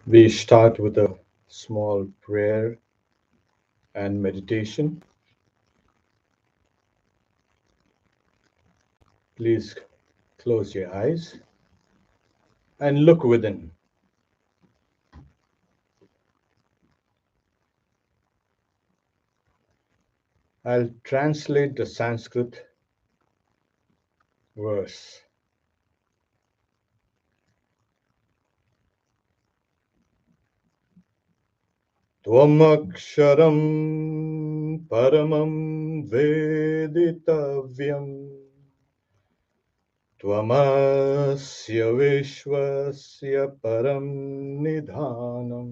We start with a small prayer and meditation. Please close your eyes and look within. I'll translate the Sanskrit verse. Tvamaksharam paramam veditavyam tvamasya vishwasya param nidhanam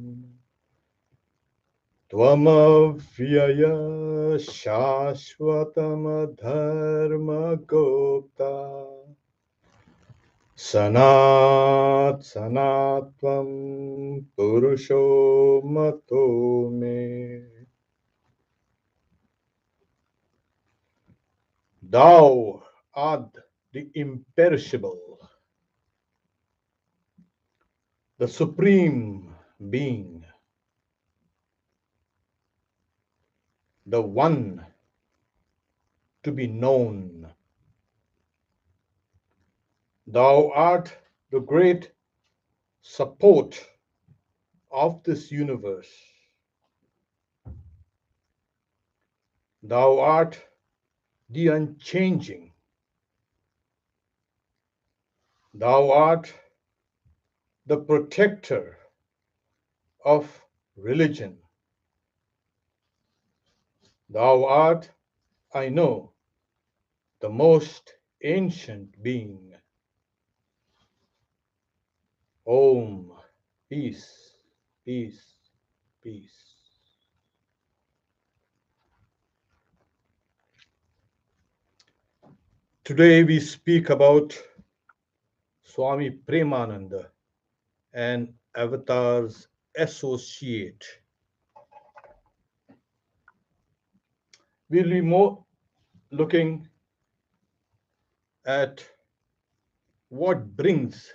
त्वमव्यय शाश्वतमधर्मगोप्ता सनात् सनात्वं पुरुषो मतो मे. Thou art the imperishable, the supreme being, the one to be known. Thou art the great support of this universe. Thou art the unchanging. Thou art the protector of religion. Thou art, I know, the most ancient being. Om, peace, peace, peace. Today we speak about Swami Premananda and Avatar's associate. We'll be more looking at what brings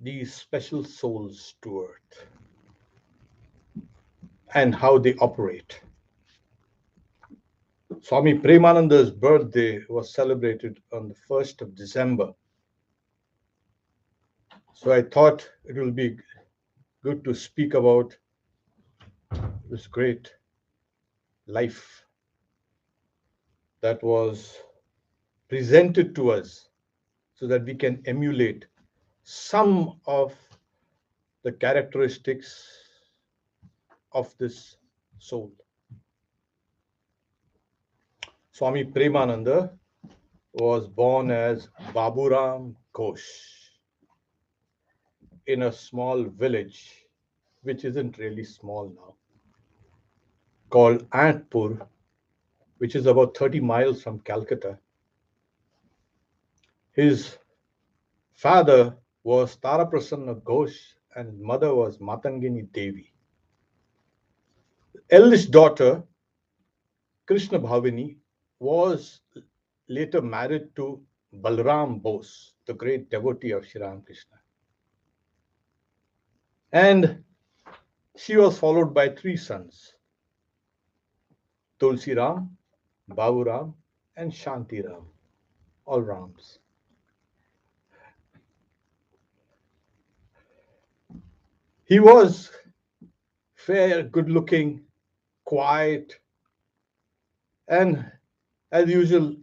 these special souls to earth and how they operate. Swami Premananda's birthday was celebrated on the 1st of December. So I thought it will be good to speak about this great life that was presented to us so that we can emulate some of the characteristics of this soul. Swami Premananda was born as Baburam Ghosh in a small village, which isn't really small now, called Antpur, which is about 30 miles from Calcutta. His father was Taraprasanna Ghosh and his mother was Matangini Devi. The eldest daughter, Krishna Bhavini, was later married to Balram Bose, the great devotee of Sri Ramakrishna. And she was followed by three sons, Tulsi Ram, Babu Ram, and Shanti Ram, all Rams. He was fair, good looking, quiet, and as usual,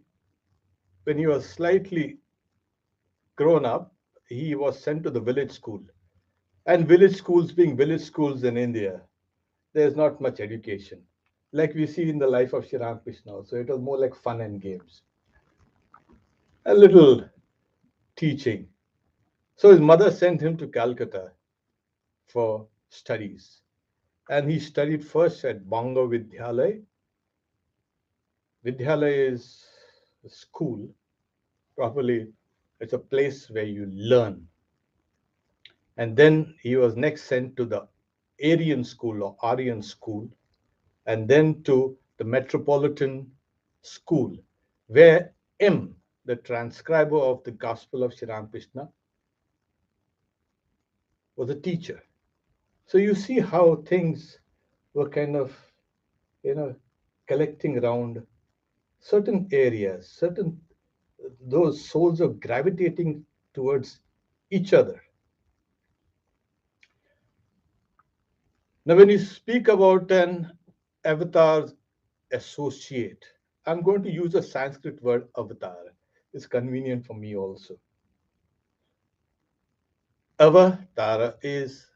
when he was slightly grown up, he was sent to the village school. And village schools, being village schools in India, there's not much education, like we see in the life of Sri Ramakrishna. So it was more like fun and games, a little teaching. So his mother sent him to Calcutta for studies. And he studied first at Bongo Vidyalaya. Vidyalaya is a school, properly, it's a place where you learn. And then he was next sent to the Aryan school or Aryan school, and then to the Metropolitan School, where M, the transcriber of the Gospel of Sri Ramakrishna, was a teacher. So you see how things were kind of, you know, collecting around certain areas, certain those souls are gravitating towards each other. Now, when you speak about an avatar's associate, I'm going to use a Sanskrit word avatar. It's convenient for me also. Avatara is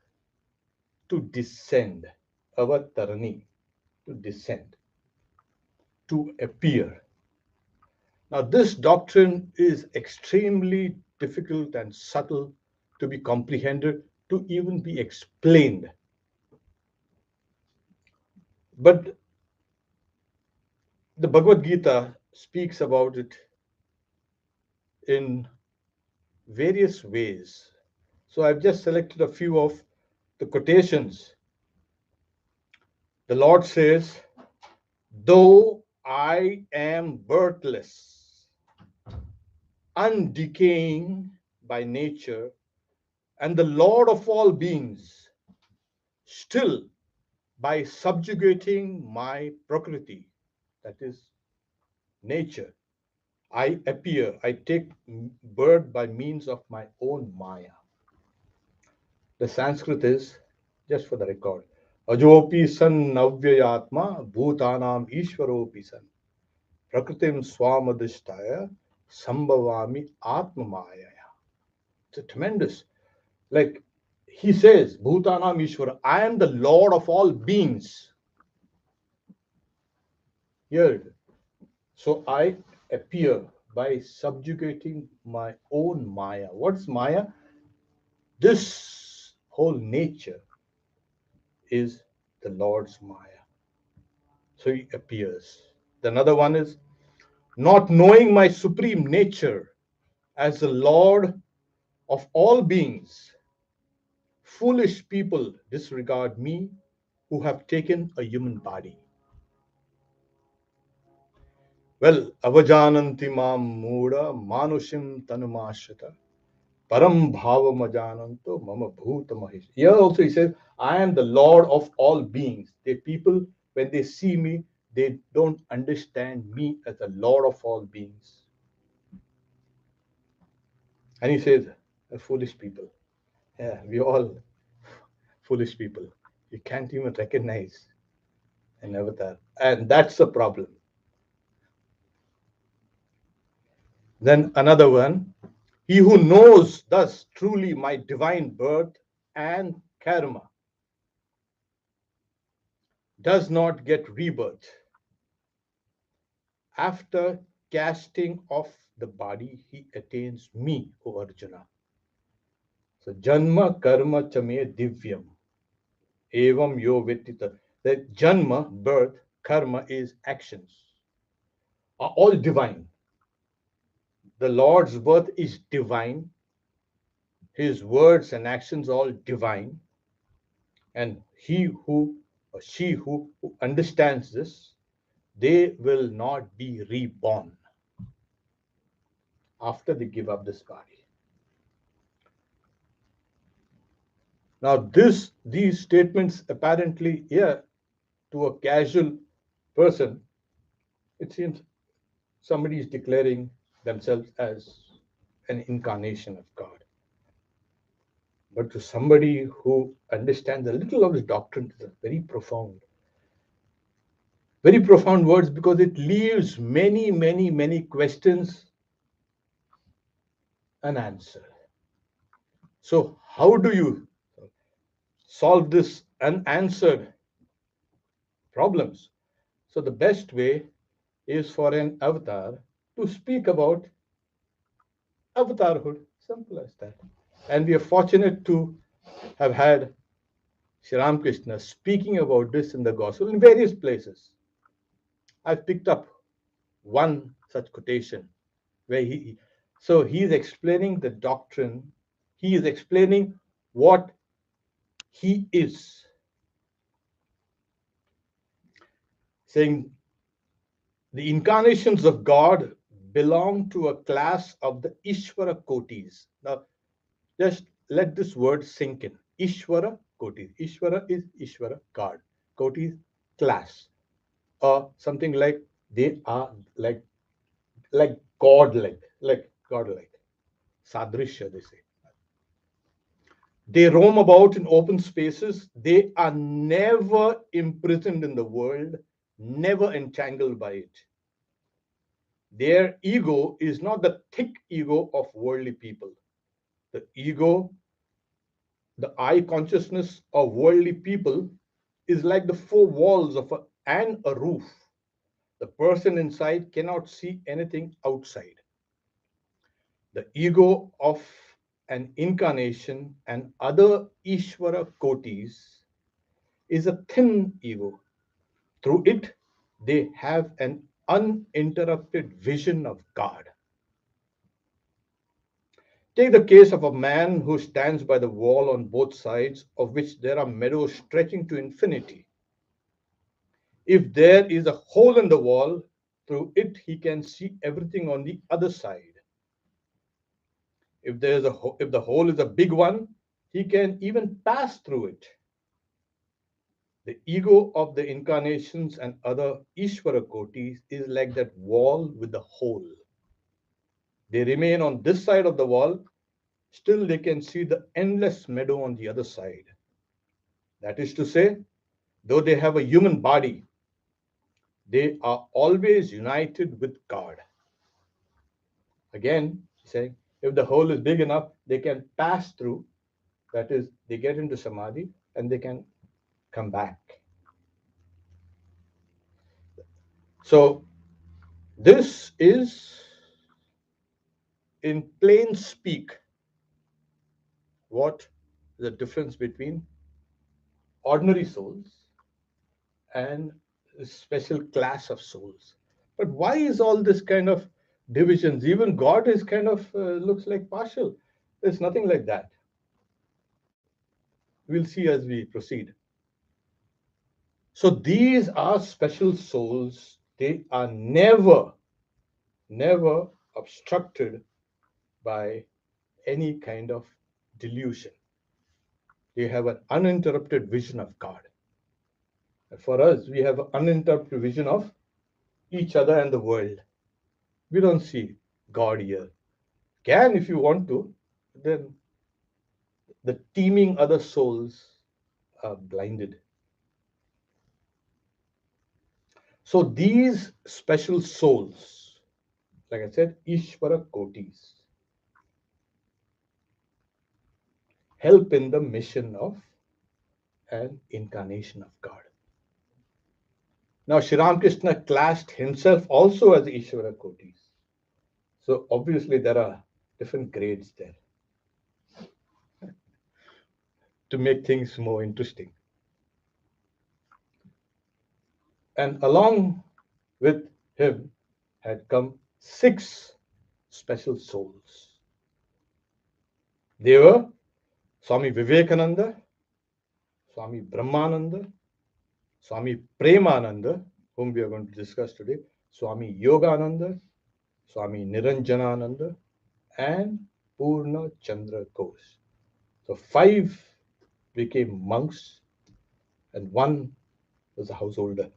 to descend, avatarani, to descend, to appear. Now, this doctrine is extremely difficult and subtle to be comprehended, to even be explained. But the Bhagavad Gita speaks about it in various ways. So I've just selected a few of the quotations. The Lord says, though I am birthless, undecaying by nature, and the Lord of all beings, still by subjugating my prakriti, that is nature, I appear, I take birth by means of my own Maya. The Sanskrit is, just for the record, Ajopi san navyayatma bhutanam ishvaropi san prakritim swamadhishtaya sambhavami atmamaya. It's a tremendous, like he says, Bhutanam Ishvara, I am the Lord of all beings. Here, so I appear by subjugating my own Maya. What's Maya? This whole nature is the Lord's Maya. So he appears. Another one is not knowing my supreme nature as the Lord of all beings. Foolish people disregard me who have taken a human body. Well, avajananti mam muda manushim tanumashita param bhava majananto mama bhuta mahesh. Here also he says, I am the Lord of all beings. The people, when they see me, they don't understand me as the Lord of all beings. And he says, foolish people. Yeah, we all foolish people. You can't even recognize an avatar. And that's the problem. Then another one, he who knows thus truly my divine birth and karma does not get rebirth. After casting off the body, he attains me, O Arjuna. So janma karma chame divyam. Evam yo vittita. That janma, birth, karma is actions, are all divine. The Lord's birth is divine. His words and actions are all divine. And he who or she who understands this, they will not be reborn after they give up this body. Now, these statements apparently, yeah, to a casual person, it seems somebody is declaring themselves as an incarnation of God. But to somebody who understands a little of this doctrine, it's a very profound words, because it leaves many questions unanswered. So how do you solve this unanswered problems? So the best way is for an avatar to speak about avatarhood. Simple as that. And we are fortunate to have had Sri Ramakrishna speaking about this in the gospel in various places. I've picked up one such quotation where he's explaining the doctrine, he is explaining what he is, saying the incarnations of God belong to a class of the Ishvara Kotis. Now, just let this word sink in. Ishvara Kotis. Ishvara is Ishvara, God. Kotis, class. Or something like they are like godlike, like godlike. Sadrishya, they say. They roam about in open spaces. They are never imprisoned in the world, never entangled by it. Their ego is not the thick ego of worldly people. The ego, the I consciousness of worldly people is like the four walls of and a roof. The person inside cannot see anything outside. The ego of an incarnation and other Ishvara kotis is a thin ego. Through it, they have an uninterrupted vision of God. Take the case of a man who stands by the wall on both sides, of which there are meadows stretching to infinity. If there is a hole in the wall, through it he can see everything on the other side. If the hole is a big one, he can even pass through it. The ego of the incarnations and other Ishvara kotis is like that wall with the hole. They remain on this side of the wall, still they can see the endless meadow on the other side. That is to say, though they have a human body, they are always united with God. Again, saying if the hole is big enough, they can pass through. That is, they get into samadhi and they can come back. So, this is in plain speak what the difference between ordinary souls and a special class of souls. But why is all this kind of divisions? Even God is kind of looks like partial. There's nothing like that. We'll see as we proceed. So these are special souls. They are never obstructed by any kind of delusion. They have an uninterrupted vision of God. For us, we have an uninterrupted vision of each other and the world. We don't see God here. Can, if you want to, then the teeming other souls are blinded. So these special souls, like I said, Ishvara Kotis, help in the mission of an incarnation of God. Now, Sri Ramakrishna classed himself also as Ishvara Kotis. So obviously there are different grades there to make things more interesting. And along with him had come 6 special souls. They were Swami Vivekananda, Swami Brahmananda, Swami Premananda, whom we are going to discuss today, Swami Yogananda, Swami Niranjanananda, and Purna Chandra Ghosh. So 5 became monks and 1 was a householder.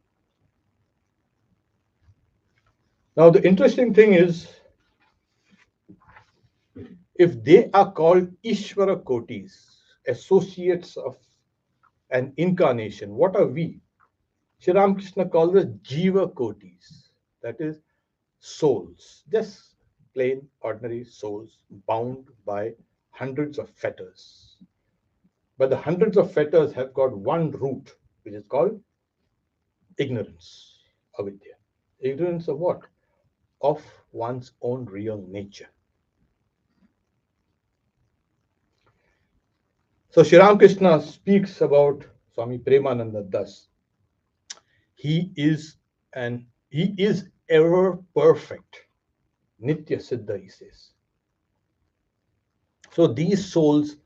Now the interesting thing is, if they are called Ishvara Kotis, associates of an incarnation, what are we? Sri Ramakrishna calls us Jiva Kotis, that is, souls, just plain ordinary souls bound by hundreds of fetters. But the hundreds of fetters have got one root, which is called ignorance, avidya. Ignorance of what? Of one's own real nature. So Sri Ramakrishna speaks about Swami Premananda thus. He is ever perfect. Nitya Siddha, he says. So these souls,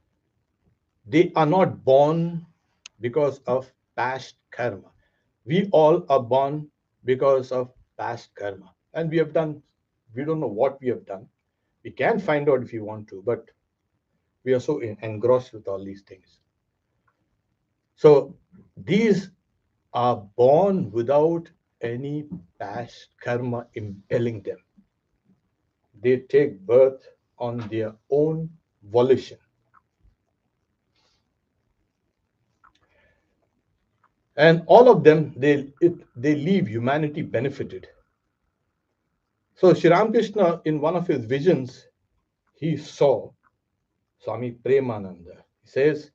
they are not born because of past karma. We all are born because of past karma. And we don't know what we have done. We can find out if you want to, but we are so engrossed with all these things. So these are born without any past karma impelling them. They take birth on their own volition. And all of them, they leave humanity benefited. So Sri Ramakrishna, in one of his visions, he saw Swami Premananda. He says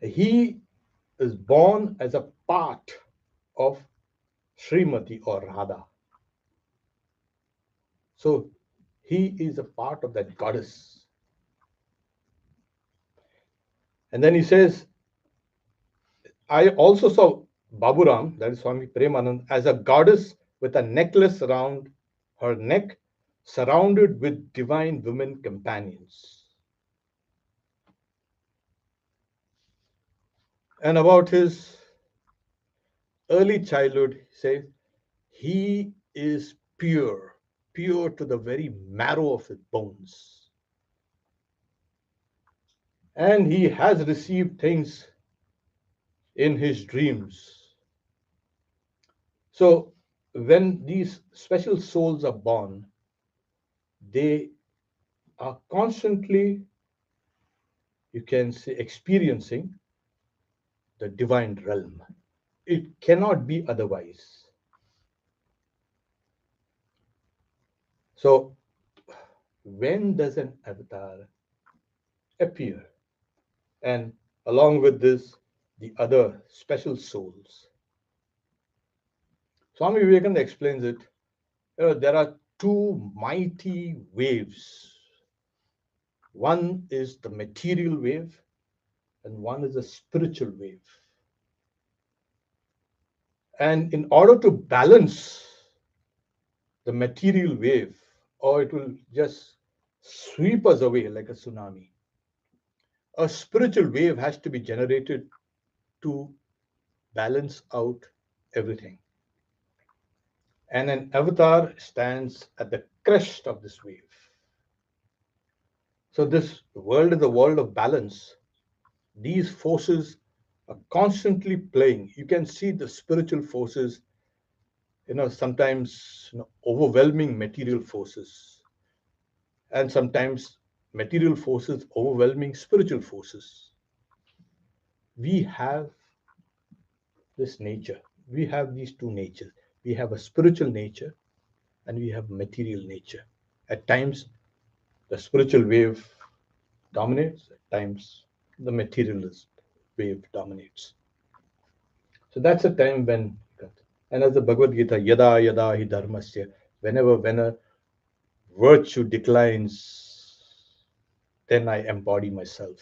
he is born as a part of Srimati or Radha. So he is a part of that goddess. And then he says, I also saw Baburam, that is Swami Premanand, as a goddess with a necklace around her neck, surrounded with divine women companions. And about his early childhood, he says, he is pure, pure to the very marrow of his bones. And he has received things in his dreams. So, when these special souls are born, they are constantly, you can say, experiencing the divine realm. It cannot be otherwise. So, when does an avatar appear? And along with this, the other special souls. Swami Vivekananda explains it. There are two mighty waves. One is the material wave, and one is a spiritual wave. And in order to balance the material wave, or it will just sweep us away like a tsunami, a spiritual wave has to be generated to balance out everything. And an avatar stands at the crest of this wave. So, this world is a world of balance. These forces are constantly playing. You can see the spiritual forces, sometimes overwhelming material forces, and sometimes material forces overwhelming spiritual forces. We have this nature. We have these two natures. We have a spiritual nature and we have material nature. At times, the spiritual wave dominates, at times, the materialist wave dominates. So that's a time when, and as the Bhagavad Gita, yada yada hi dharmasya, when a virtue declines, then I embody myself.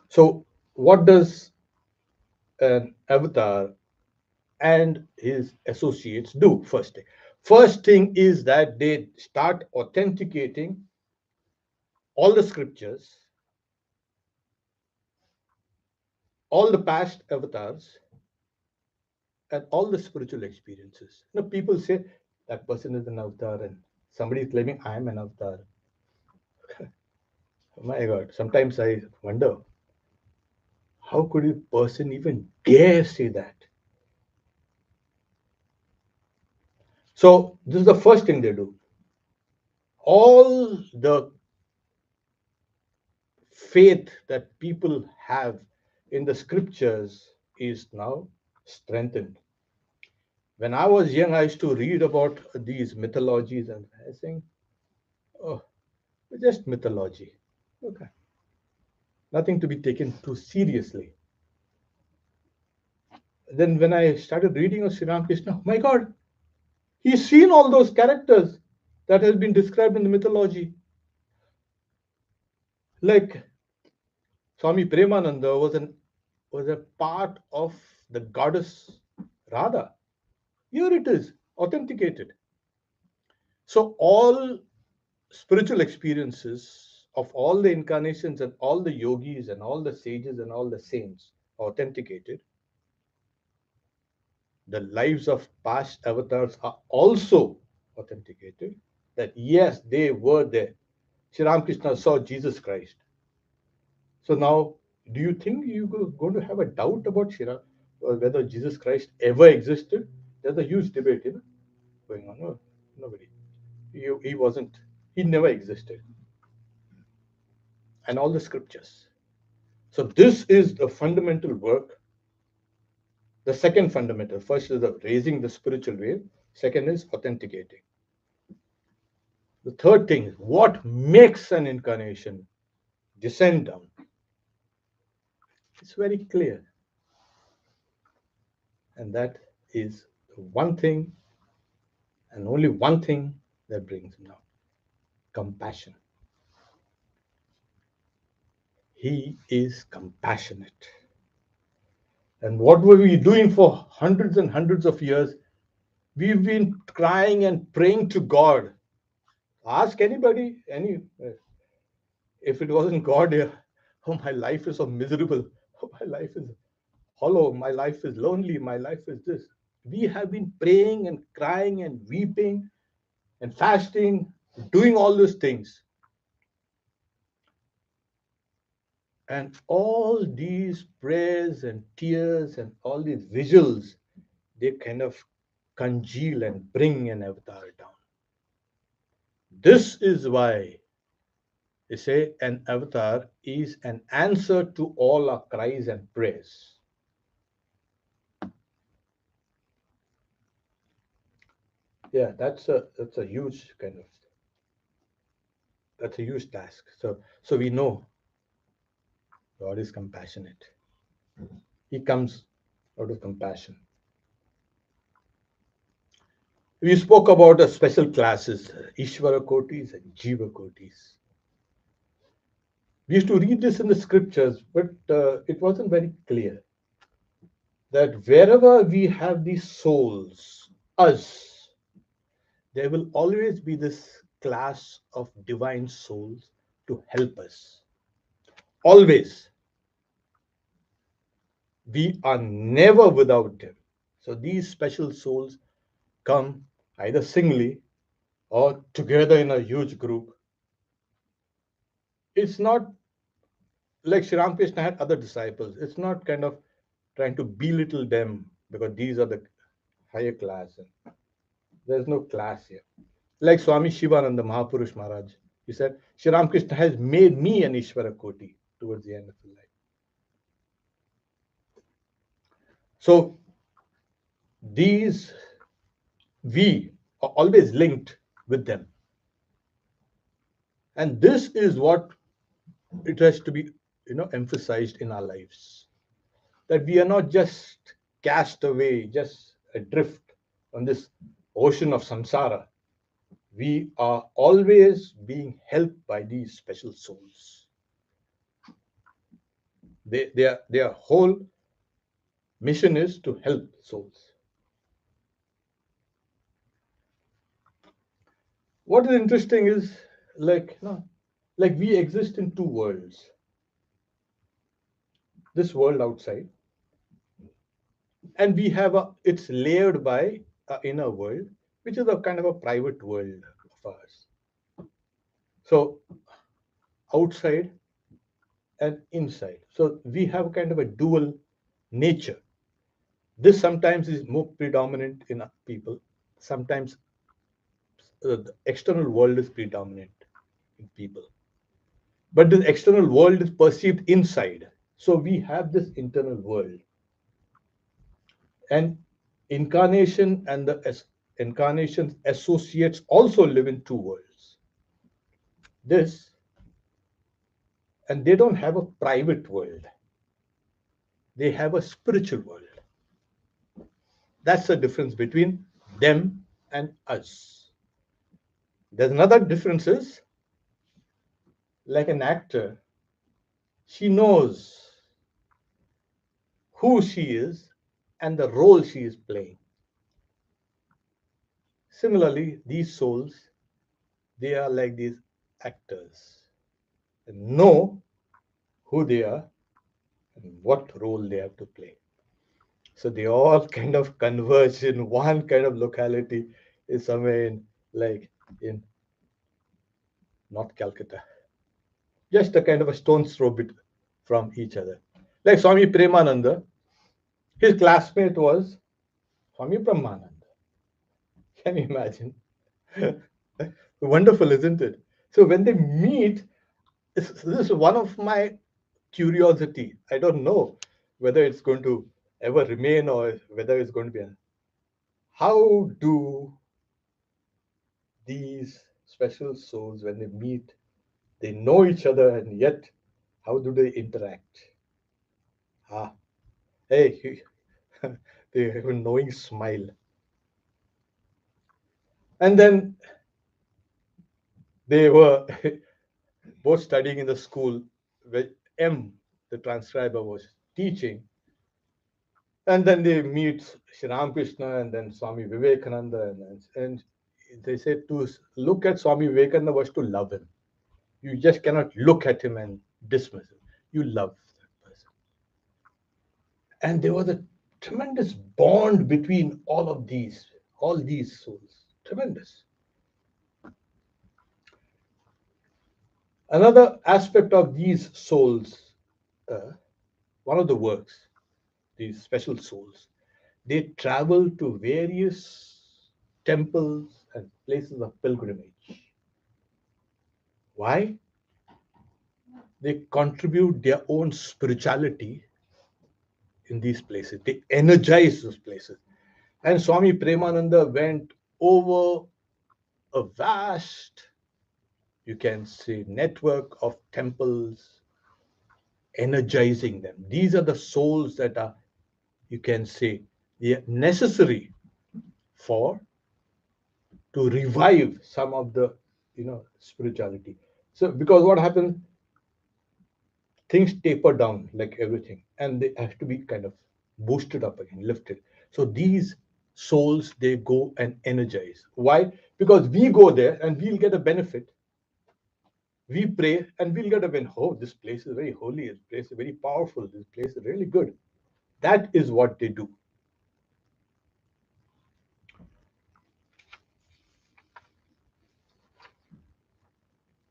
So, what does an avatar and his associates do? First thing is that they start authenticating all the scriptures, all the past avatars, and all the spiritual experiences. People say that person is an avatar, and somebody is claiming I am an avatar. Oh my God! Sometimes I wonder, how could a person even dare say that? So this is the first thing they do. All the faith that people have in the scriptures is now strengthened. When I was young, I used to read about these mythologies and I think, oh, just mythology. Okay. Nothing to be taken too seriously. Then when I started reading of Sri Ramakrishna, oh my God, he's seen all those characters that has been described in the mythology. Like Swami Premananda was a part of the goddess Radha. Here it is, authenticated. So all spiritual experiences of all the incarnations and all the yogis and all the sages and all the saints authenticated. The lives of past avatars are also authenticated that yes, they were there. Sri Ramakrishna saw Jesus Christ. So now, do you think you're going to have a doubt about Shira, or whether Jesus Christ ever existed? There's a huge debate, going on. No, nobody. He wasn't. He never existed. And all the scriptures. So this is the fundamental work. The second fundamental. First is the raising the spiritual wave. Second is authenticating. The third thing is what makes an incarnation descend down. It's very clear. And that is the one thing and only one thing that brings him down: compassion. He is compassionate. And what were we doing for hundreds and hundreds of years? We've been crying and praying to God. Ask anybody, if it wasn't God here, oh, my life is so miserable. Oh, my life is hollow. My life is lonely. My life is this. We have been praying and crying and weeping and fasting, doing all those things. And all these prayers and tears and all these visuals, they kind of congeal and bring an avatar down. This is why they say an avatar is an answer to all our cries and prayers. Yeah, that's a huge kind of that's a huge task. So we know God is compassionate. He comes out of compassion. We spoke about the special classes, Ishvara Kotis and Jiva Kotis. We used to read this in the scriptures, but it wasn't very clear that wherever we have these souls, us, there will always be this class of divine souls to help us. Always. We are never without them. So these special souls come either singly or together in a huge group. It's not like Sri Ramakrishna had other disciples. It's not kind of trying to belittle them because these are the higher class. There's no class here. Like Swami Shivananda Mahapurush Maharaj, he said, Sri Ramakrishna has made me an Ishvara Koti towards the end of his life. So these, we are always linked with them. And this is what it has to be, emphasized in our lives. That we are not just cast away, just adrift on this ocean of samsara. We are always being helped by these special souls. Their whole mission is to help souls. What is interesting is like we exist in two worlds. This world outside, and we have it's layered by an inner world, which is a kind of a private world of ours. So outside and inside. So we have kind of a dual nature. This sometimes is more predominant in people. Sometimes the external world is predominant in people. But the external world is perceived inside. So we have this internal world. And incarnation and the incarnation's associates also live in two worlds. This, and they don't have a private world, they have a spiritual world. That's the difference between them and us. There's another difference is like an actor, she knows who she is and the role she is playing. Similarly, these souls, they are like these actors and know who they are and what role they have to play. So they all kind of converge in one kind of locality, is somewhere in North Calcutta. Just a kind of a stone's throw bit from each other. Like Swami Premananda, his classmate was Swami Brahmananda. Can you imagine? Wonderful, isn't it? So when they meet, this is one of my curiosity. I don't know whether it's going to ever remain or whether it's going to be. How do these special souls, when they meet, they know each other, and yet how do they interact? Ah, hey, they have a knowing smile. And then they were both studying in the school where M, the transcriber, was teaching. And then they meet Sri Ramakrishna and then Swami Vivekananda. And they said to look at Swami Vivekananda was to love him. You just cannot look at him and dismiss him. You love that person. And there was a tremendous bond between all these souls. Tremendous. Another aspect of these souls, uh, one of the works, these special souls, they travel to various temples and places of pilgrimage. Why? They contribute their own spirituality in these places. They energize those places. And Swami Premananda went over a vast, you can say, network of temples, energizing them. These are the souls that are, you can say, they are necessary for to revive some of the spirituality. So because what happens, things taper down like everything, and they have to be kind of boosted up again, lifted. So these souls, they go and energize. Why? Because we go there and we'll get a benefit. We pray and we'll get a benefit. Oh, this place is very holy, this place is very powerful, this place is really good. That is what they do.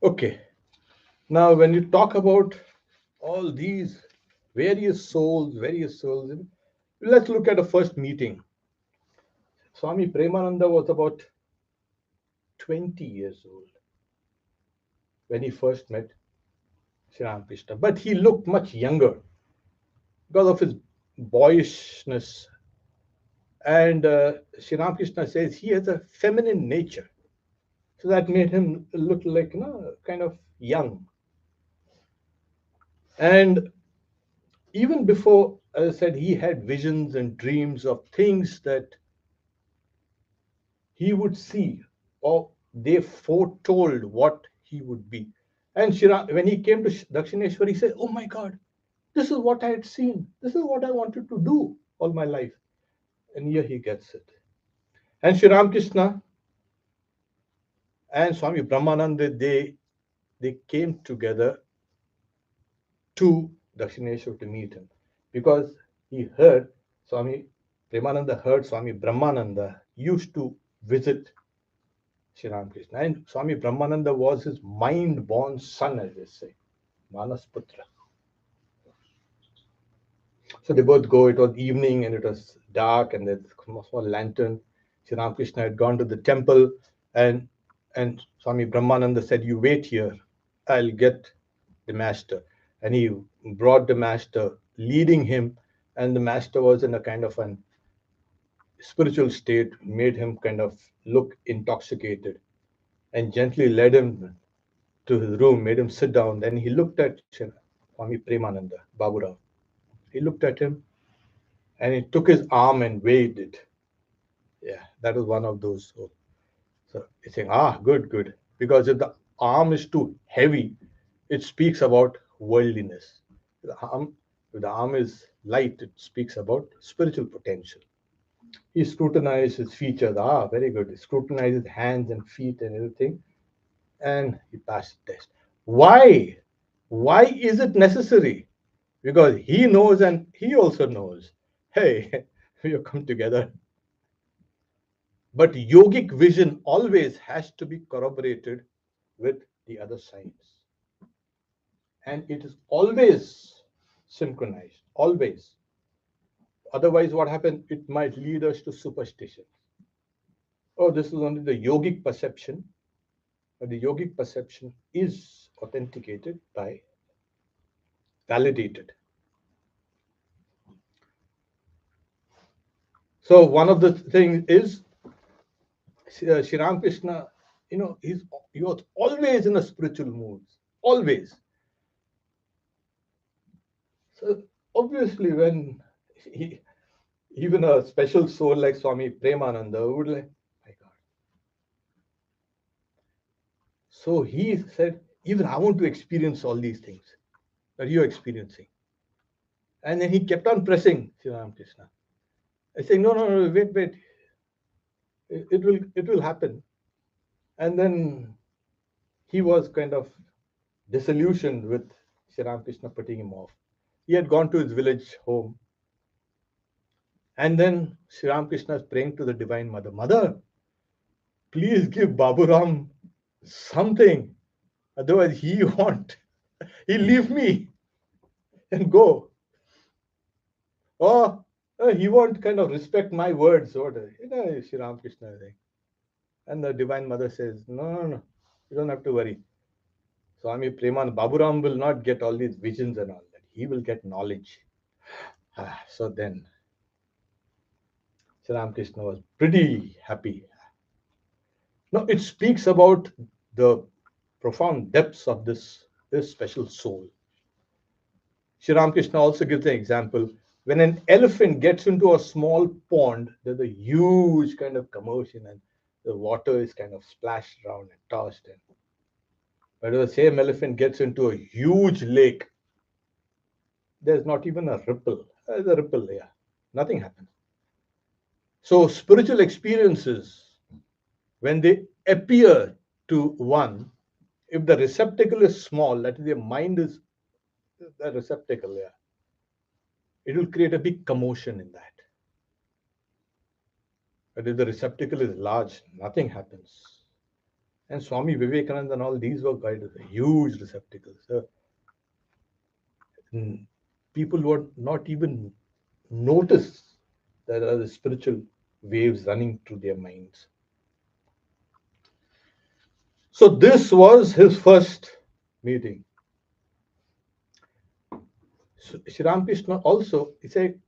Okay, now when you talk about all these various souls, let's look at the first meeting. Swami Premananda was about 20 years old when he first met Sri Ramakrishna, but he looked much younger because of his boyishness. And Sri Ramakrishna says he has a feminine nature, so that made him look like kind of young. And even before, as I said, he had visions and dreams of things that he would see, or they foretold what he would be. And when he came to Dakshineshwar, he said, "Oh my God, this is what I had seen. This is what I wanted to do all my life." And here he gets it. And Sri Ramakrishna and Swami Brahmananda, they came together to Dakshineshwar to meet him because he heard Swami Premananda heard Swami Brahmananda used to visit Sri Ramakrishna. And Swami Brahmananda was his mind-born son, as they say, Manas Putra. So they both go. It was evening and it was dark, and there's a small lantern. Sri Ramakrishna had gone to the temple, and Swami Brahmananda said, "You wait here. I'll get the master." And he brought the master, leading him, and the master was in a kind of an spiritual state, made him kind of look intoxicated, and gently led him to his room, made him sit down. Then he looked at Swami Premananda, Baburao. He looked at him and he took his arm and waved it. Yeah, that was one of those. So he's saying, good, good. Because if the arm is too heavy, it speaks about worldliness. If the arm is light, it speaks about spiritual potential. He scrutinized his features. Very good. He scrutinized his hands and feet and everything. And he passed the test. Why? Why is it necessary? Because he knows and he also knows. Hey, we come together. But yogic vision always has to be corroborated with the other signs. And it is always synchronized, always. Otherwise, what happens? It might lead us to superstition. Oh, this is only the yogic perception, but the yogic perception is authenticated by validated. So one of the things is Sri Krishna, he was always in a spiritual mood, always. So obviously, when he, even a special soul like Swami Premananda would like, my God. So he said, even I want to experience all these things that you're experiencing. And then he kept on pressing Sri Krishna. I say, no, no, no, wait. It will happen. And then he was kind of disillusioned with Sri Krishna putting him off. He had gone to his village home. And then Sri Krishna is praying to the Divine Mother. Mother, please give Baburam something. Otherwise, he'll leave me and go. Or he won't kind of respect my words. Sri Krishna thing. And the Divine Mother says, no, you don't have to worry. Swami Preman, Baburam will not get all these visions and all that. He will get knowledge. So then, Sri Krishna was pretty happy. Now, it speaks about the profound depths of this special soul. Sri Krishna also gives an example. When an elephant gets into a small pond, there's a huge kind of commotion and the water is kind of splashed around and tossed in. But if the same elephant gets into a huge lake, there's not even a ripple. There's a ripple there. Nothing happens. So spiritual experiences, when they appear to one, if the receptacle is small, that is, your mind is the receptacle there, it will create a big commotion in that. But if the receptacle is large, nothing happens. And Swami Vivekananda and all these were quite huge receptacles. So, people would not even notice that there are the spiritual waves running through their minds. So this was his first meeting. So Sri Krishna also, he said,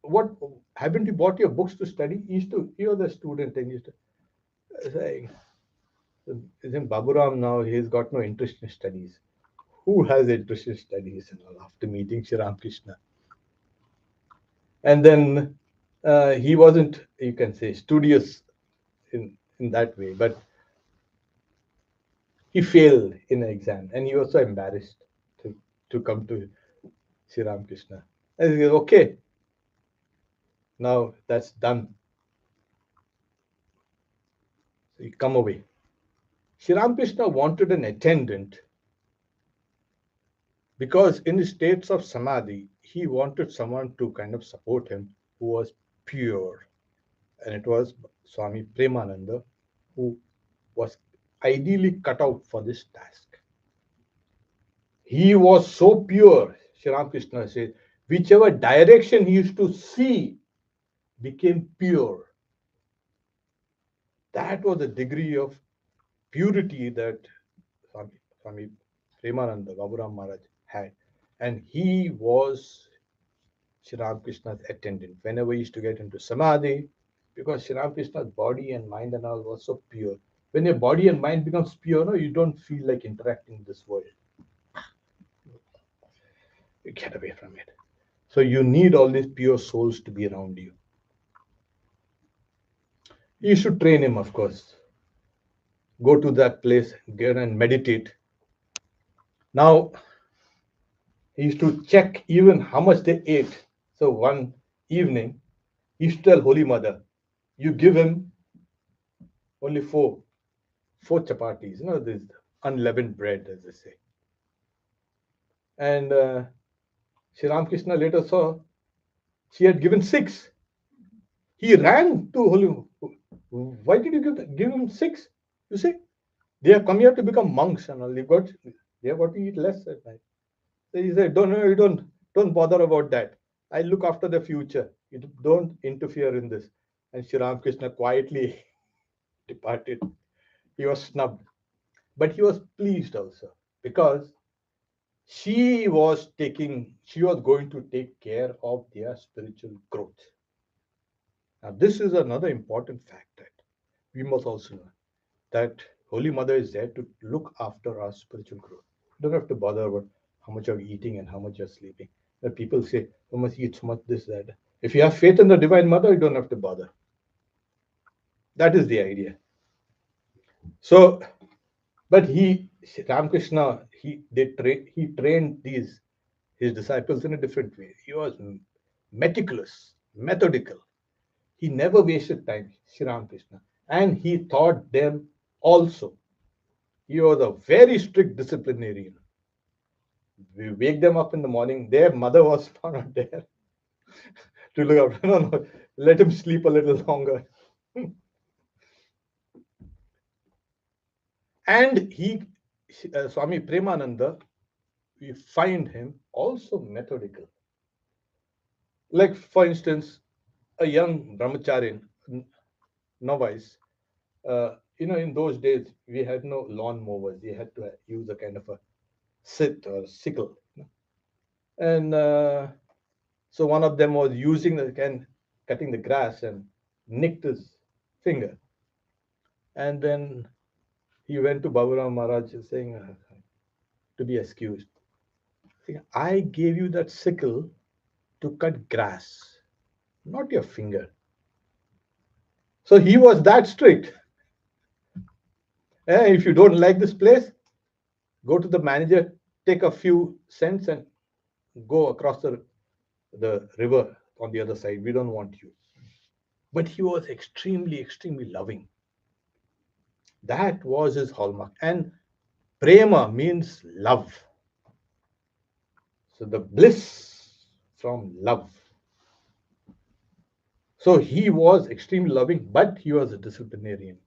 what, haven't you bought your books to study? He was a student and he used to say, isn't Baburam now, he's got no interest in studies. Who has interest in studies and all after meeting Sri Krishna? And then he wasn't, you can say, studious in that way, but he failed in an exam and he was so embarrassed to come to Sri Krishna. And he said, okay, now that's done. So you come away. Sri Krishna wanted an attendant because in the states of samadhi, he wanted someone to kind of support him who was pure. And it was Swami Premananda who was ideally cut out for this task. He was so pure, Sri Krishna says, whichever direction he used to see became pure. That was the degree of purity that Swami Premananda, Baburam Maharaj had. And he was Sri Krishna's attendant whenever he used to get into samadhi, because Sri Krishna's body and mind and all was so pure. When your body and mind becomes pure, no, you don't feel like interacting with this world. You get away from it. So you need all these pure souls to be around you. You should train him, of course. Go to that place, get and meditate. Now, he used to check even how much they ate. So one evening, he used to tell Holy Mother, you give him only four chapatis, this unleavened bread, as they say. And Sri Krishna later saw she had given 6. He ran to Holy. Why did you give him 6? You see, they have come here to become monks and all. They have got to eat less at night. So he said, "Don't, no, you don't. Don't bother about that. I look after the future. You don't interfere in this. And Sri Ramakrishna quietly departed. He was snubbed. But he was pleased also because she was going to take care of their spiritual growth. Now, this is another important fact that we must also know, that Holy Mother is there to look after our spiritual growth. You don't have to bother about how much you're eating and how much you're sleeping. When people say, you must eat so much, this, that. If you have faith in the Divine Mother, you don't have to bother. That is the idea. So, but Ramakrishna, he trained his disciples in a different way. He was meticulous, methodical. He never wasted time, Sri Ramakrishna. And he taught them also. He was a very strict disciplinarian. We wake them up in the morning. Their mother was not there to look after. No, no, let him sleep a little longer. And Swami Premananda, we find him also methodical. Like, for instance, a young brahmachari, novice, in those days, we had no lawn mowers. We had to use a kind of a sit or sickle. And so one of them was using cutting the grass and nicked his finger. And then he went to Baburam Maharaj saying, to be excused. Saying, I gave you that sickle to cut grass, not your finger. So he was that strict. If you don't like this place, go to the manager, take a few cents and go across the river on the other side. We don't want you. But he was extremely, extremely loving. That was his hallmark. And prema means love. So the bliss from love. So he was extremely loving, but he was a disciplinarian.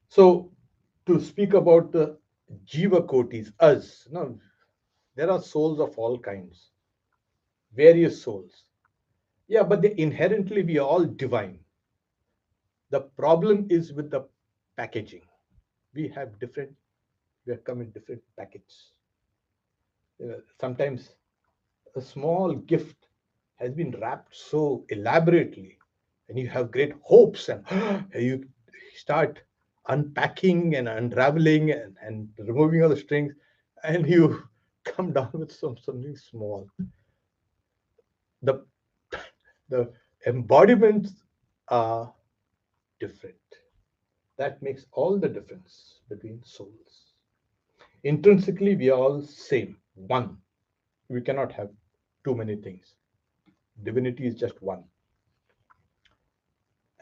So to speak about the Jiva Kotis, us, there are souls of all kinds, various souls. Yeah, but inherently we are all divine. The problem is with the packaging. We have we have come in different packets. Sometimes a small gift has been wrapped so elaborately, and you have great hopes, and you start unpacking and unraveling and removing all the strings, and you come down with something small. The the embodiments are different. That makes all the difference between souls. Intrinsically, we are all same, one. We cannot have too many things. Divinity is just one.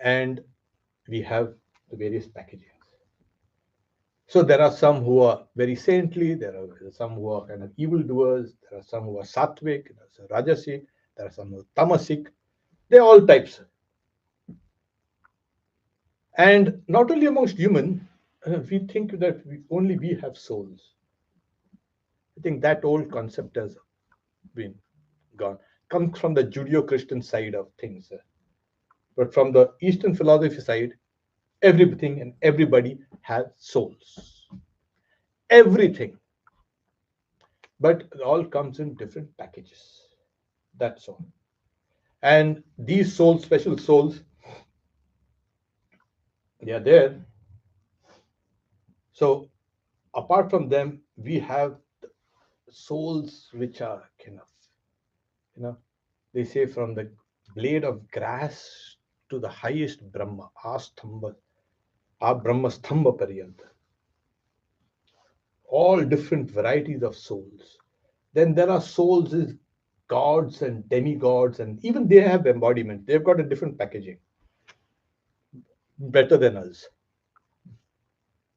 And we have the various packagings. So there are some who are very saintly, there are some who are kind of evildoers, there are some who are sattvic, there are rajasic, there are some who are tamasic. They're all types. And not only amongst human, we think that only we have souls. I think that old concept has been gone. Comes from the Judeo-Christian side of things. But from the Eastern philosophy side, everything and everybody has souls. Everything. But it all comes in different packages. That's all. And these souls, special souls, they are there. So apart from them, we have souls which are kind of, they say from the blade of grass to the highest Brahma, Brahma Stamba Paryanta. All different varieties of souls. Then there are souls as gods and demigods, and even they have embodiment. They've got a different packaging, better than us.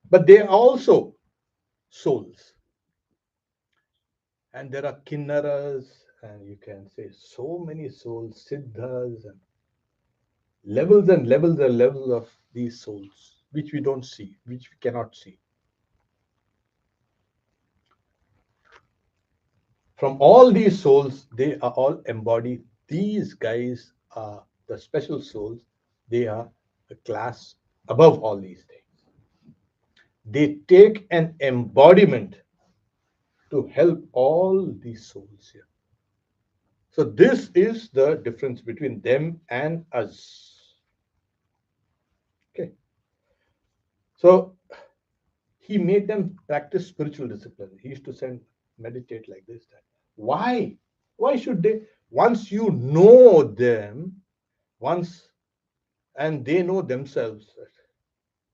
But they are also souls. And there are kinnaras, and you can say so many souls, siddhas, and levels of these souls, which we don't see, which we cannot see. From all these souls, they are all embodied. These guys are the special souls. They are a class above all these things. They take an embodiment to help all these souls here. So this is the difference between them and us. Okay. So he made them practice spiritual discipline. He used to send meditate like this. That. Why? Why should they? Once you know them, once and they know themselves,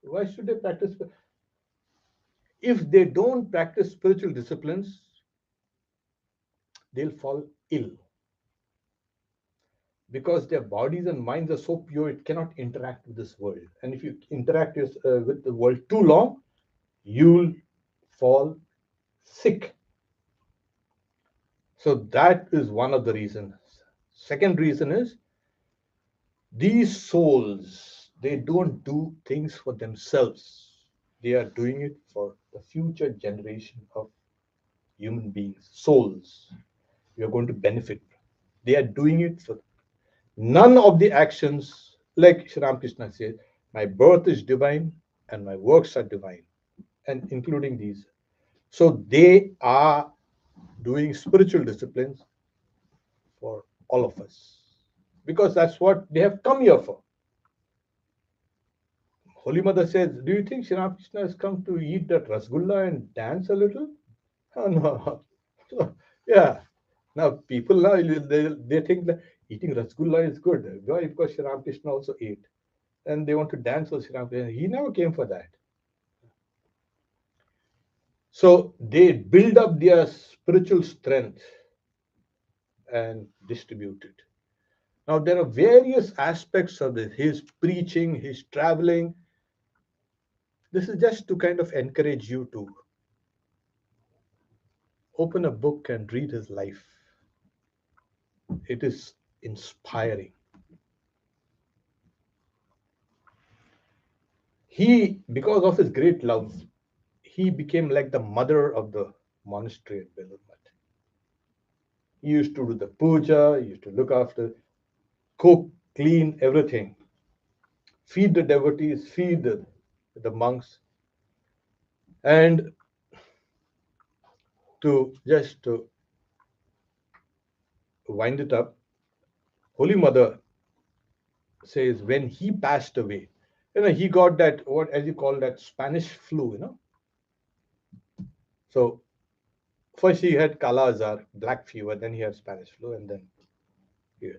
why should they practice? If they don't practice spiritual disciplines, they'll fall ill because their bodies and minds are so pure it cannot interact with this world. And if you interact with the world too long, you'll fall sick. So that is one of the reasons. Second reason is these souls, they don't do things for themselves. They are doing it for the future generation of human beings, souls. We are going to benefit. They are doing it for none of the actions, like Sri Ramakrishna says, my birth is divine and my works are divine, and including these. So they are doing spiritual disciplines for all of us because that's what they have come here for. Holy Mother says, do you think Sri Ramakrishna has come to eat that rasgulla and dance a little? Oh, no. So, yeah. Now, people now, they think that eating rasgulla is good. Why? Because Sri Ramakrishna also ate. And they want to dance with Sri Ramakrishna. He never came for that. So they build up their spiritual strength and distribute it. Now, there are various aspects of this his preaching, his traveling. This is just to kind of encourage you to open a book and read his life. It is inspiring. He, because of his great love, he became like the mother of the monastery at Belur Math. He used to do the puja, he used to look after, cook, clean, everything, feed the devotees, feed the monks, and to just to wind it up, Holy Mother says when he passed away, he got that what as you call that Spanish flu. So first he had Kala Azar, black fever, then he had Spanish flu, and then here.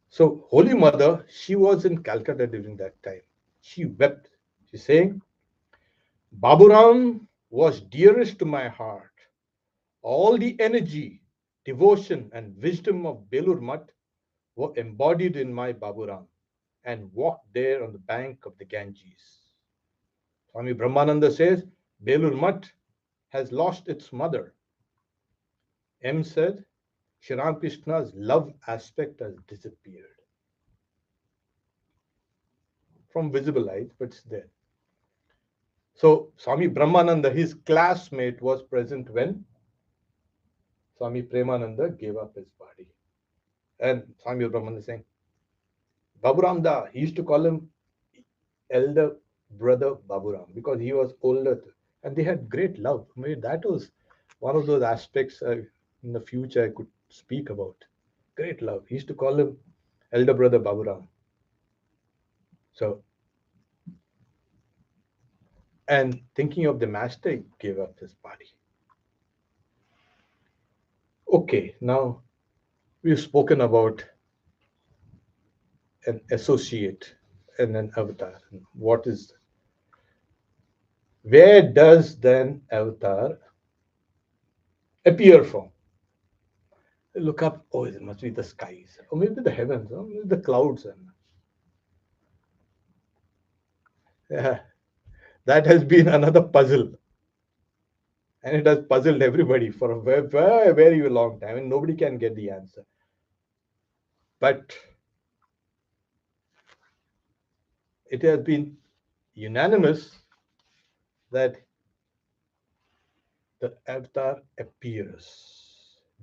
So Holy Mother, she was in Calcutta during that time. She wept. She's saying, Baburam was dearest to my heart. All the energy, devotion, and wisdom of Belur Math were embodied in my Baburam and walked there on the bank of the Ganges. Swami Premananda says, Belur Math has lost its mother. M said, Shri Ramakrishna's love aspect has disappeared from visible eyes, but it's there. So Swami Brahmananda, his classmate, was present when Swami Premananda gave up his body. And Swami Brahmananda saying, Baburam Da, he used to call him elder brother Baburam because he was older. And they had great love. Maybe that was one of those aspects in the future I could speak about. Great love. He used to call him elder brother Baburam. So, and thinking of the master, he gave up his body. Okay, now we've spoken about an associate and an avatar. What is, where does then avatar appear from? Look up, oh, it must be the skies, or maybe the heavens, or maybe the clouds. And yeah, that has been another puzzle. And it has puzzled everybody for a very, very, very long time, and nobody can get the answer. But it has been unanimous that the avatar appears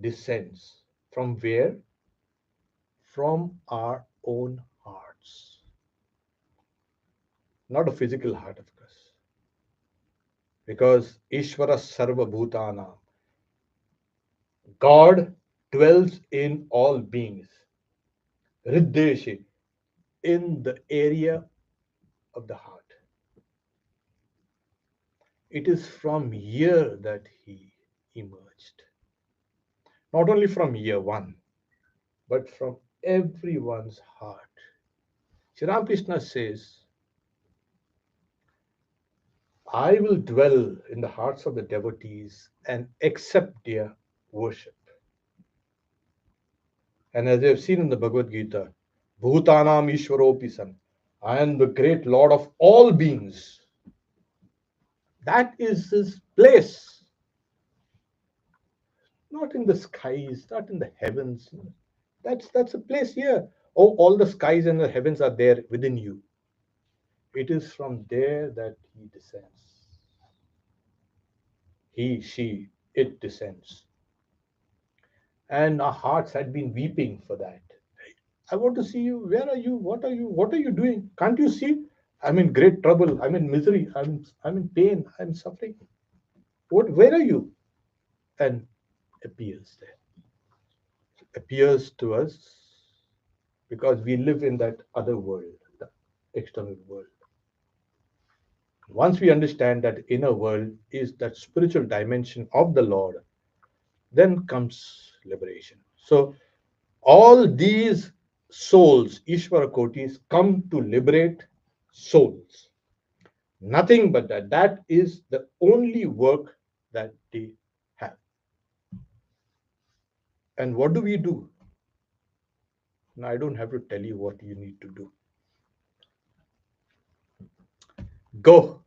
descends. From where? From our own hearts. Not a physical heart, of course. Because Ishvara Sarva Bhutanam, God dwells in all beings. Riddeshe, in the area of the heart. It is from here that he emerged. Not only from year one, but from everyone's heart. Sri Ramakrishna says, I will dwell in the hearts of the devotees and accept their worship. And as we have seen in the Bhagavad Gita, Bhutanam Ishwaropisan, I am the great Lord of all beings. That is his place. Not in the skies, not in the heavens. That's a place here. Oh, all the skies and the heavens are there within you. It is from there that he descends. He, she, it descends. And our hearts had been weeping for that. I want to see you. Where are you? What are you? What are you doing? Can't you see? I'm in great trouble. I'm in misery. I'm in pain. I'm suffering. What? Where are you? And appears there. Appears to us because we live in that other world, the external world. Once we understand that inner world is that spiritual dimension of the Lord, then comes liberation. So all these souls, Ishvara Kotis, come to liberate souls. Nothing but that. That is the only work that they have. And what do we do? Now, I don't have to tell you what you need to do. Go.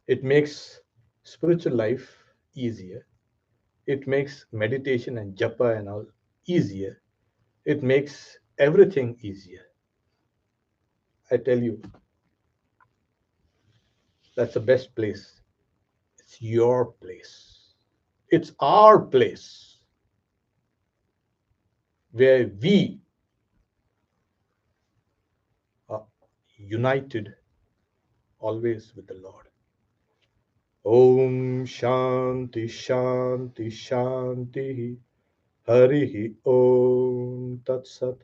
It makes spiritual life easier. It makes meditation and japa and all easier. It makes everything easier. I tell you, that's the best place. It's your place. It's our place where we are united always with the Lord. Om Shanti Shanti Shanti Harihi Om Tat Sat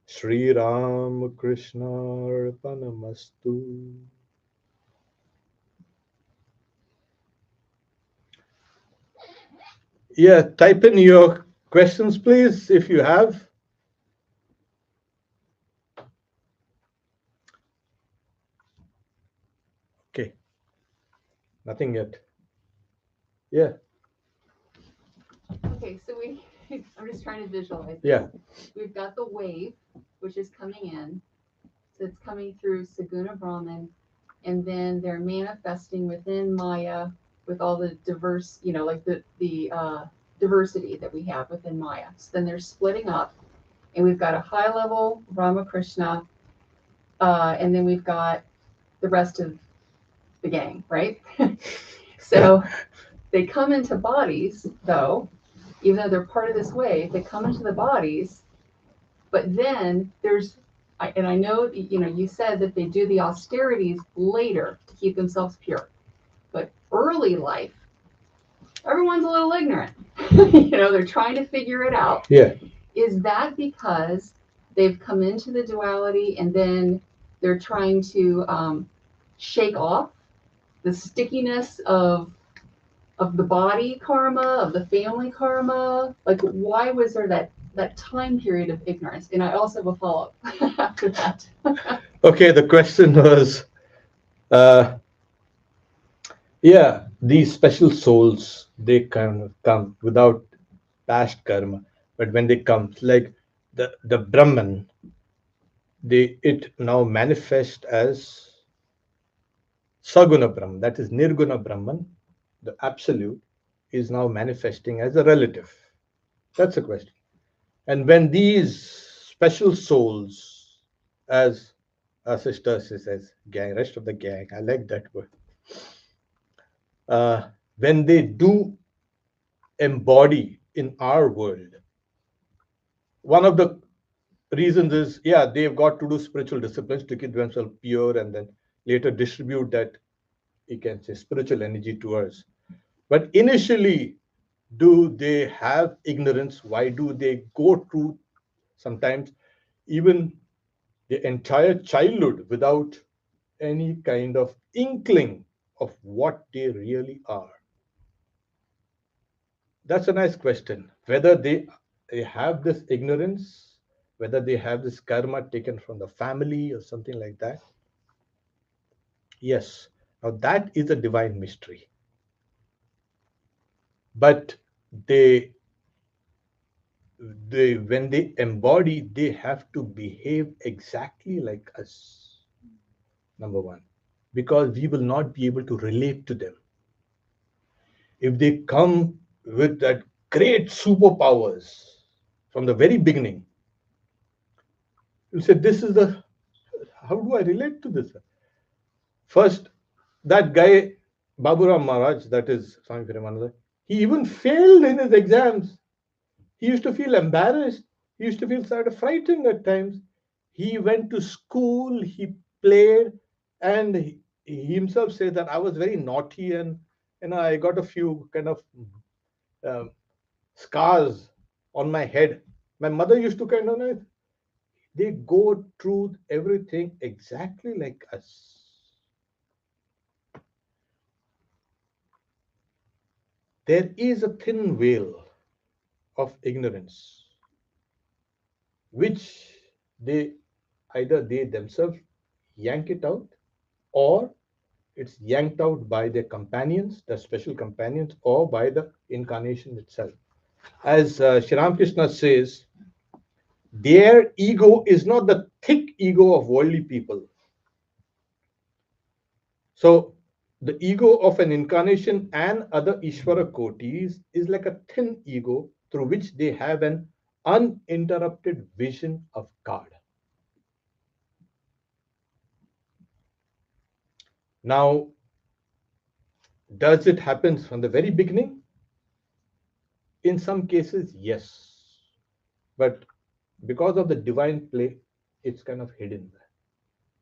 Sri Ram Krishna Arpanamastu. Yeah, type in your questions, please, if you have. Okay, nothing yet. Yeah, Okay, so I'm just trying to visualize. yeah, We've got the wave, which is coming in. So it's coming through Saguna Brahman, and then they're manifesting within Maya with all the diverse, like the diversity that we have within Maya. So then they're splitting up, and we've got a high level Ramakrishna, and then we've got the rest of the gang, right? So they come into bodies, though, even though they're part of this wave, they come into the bodies, but then and I know, you said that they do the austerities later to keep themselves pure, but early life, everyone's a little ignorant. They're trying to figure it out. yeah. Is that because they've come into the duality and then they're trying to shake off the stickiness of the body karma, of the family karma? Like, why was there that time period of ignorance? And I also have a follow up after that. Okay, the question was, uh, yeah, these special souls, they kind of come without past karma, but when they come, like the Brahman, it now manifests as Saguna Brahman, that is Nirguna Brahman, the absolute, is now manifesting as a relative. That's the question. And when these special souls, as our sister says, gang, rest of the gang, I like that word. When they do embody in our world. One of the reasons is, yeah, they've got to do spiritual disciplines to keep themselves pure and then later distribute that, you can say, spiritual energy to us. But initially, do they have ignorance? Why do they go through sometimes even the entire childhood without any kind of inkling of what they really are? That's a nice question. Whether they have this ignorance, whether they have this karma taken from the family or something like that. Yes. Now that is a divine mystery. But they when they embody, they have to behave exactly like us. Number one, because we will not be able to relate to them. If they come with that great superpowers from the very beginning, you say, this is the, how do I relate to this? First, that guy, Baburam Maharaj, that is Swami Premananda, he even failed in his exams. He used to feel embarrassed. He used to feel sort of frightened at times. He went to school, he played, and he himself said that I was very naughty, and I got a few kind of um, scars on my head. My mother used to kind of, they go through everything exactly like us. There is a thin veil of ignorance, which they either they themselves yank it out, or it's yanked out by their companions, the special companions, or by the incarnation itself. As Shri Ramakrishna says, their ego is not the thick ego of worldly people. So the ego of an incarnation and other Ishvara kotis is like a thin ego through which they have an uninterrupted vision of God. Now, does it happen from the very beginning? In some cases, yes. But because of the divine play, it's kind of hidden.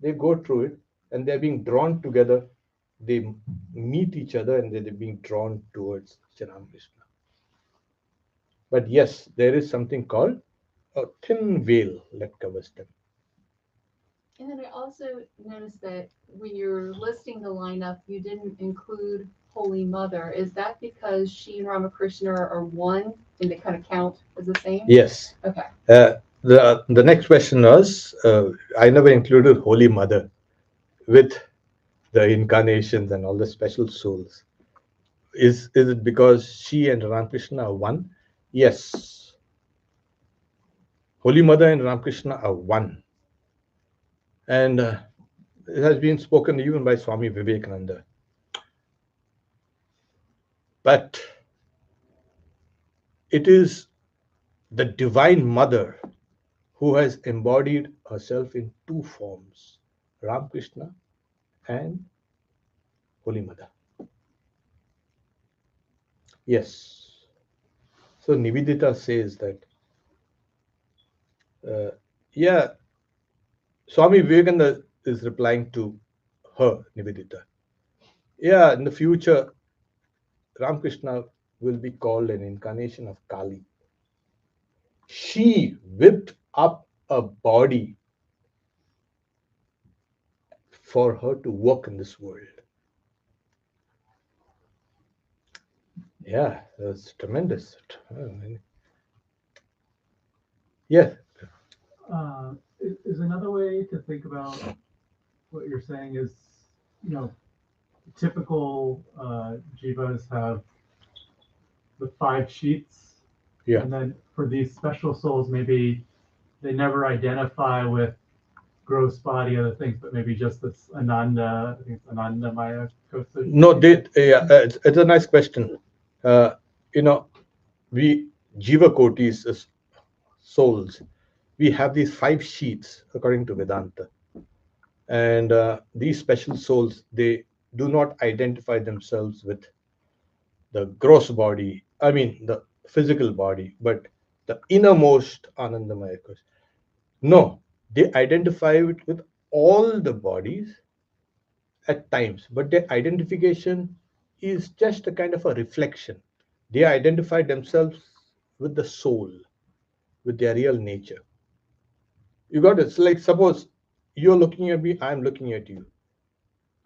They go through it and they're being drawn together. They meet each other and they're being drawn towards Sri Ramakrishna. But yes, there is something called a thin veil that covers them. And then I also noticed that when you're listing the lineup, you didn't include Holy Mother. Is that because she and Ramakrishna are one and they kind of count as the same? Yes. Okay. The next question was, I never included Holy Mother with the incarnations and all the special souls. Is it because she and Ramakrishna are one? Yes. Holy Mother and Ramakrishna are one. And it has been spoken even by Swami Vivekananda. But it is the Divine Mother who has embodied herself in two forms, Ramakrishna and Holy Mother. Yes. So Nivedita says that, uh, yeah, Swami Vivekananda is replying to her, Nivedita. Yeah, in the future, Ramakrishna will be called an incarnation of Kali. She whipped up a body for her to work in this world. Yeah, it was tremendous. Yeah. Is another way to think about what you're saying is, you know, typical jivas have the 5 sheets, Yeah. and then for these special souls, maybe they never identify with gross body, other things, but maybe just this Ananda, I think it's Ananda Maya Kosa. No, yeah, it's a nice question. Uh, you know, we Jiva Kotis, souls, we have these 5 sheets according to Vedanta. And these special souls, they do not identify themselves with the gross body. I mean, the physical body, but the innermost Anandamaya Kosh. No, they identify it with all the bodies at times, but their identification is just a kind of a reflection. They identify themselves with the soul, with their real nature. You got it. It's like suppose you're looking at me, I'm looking at you.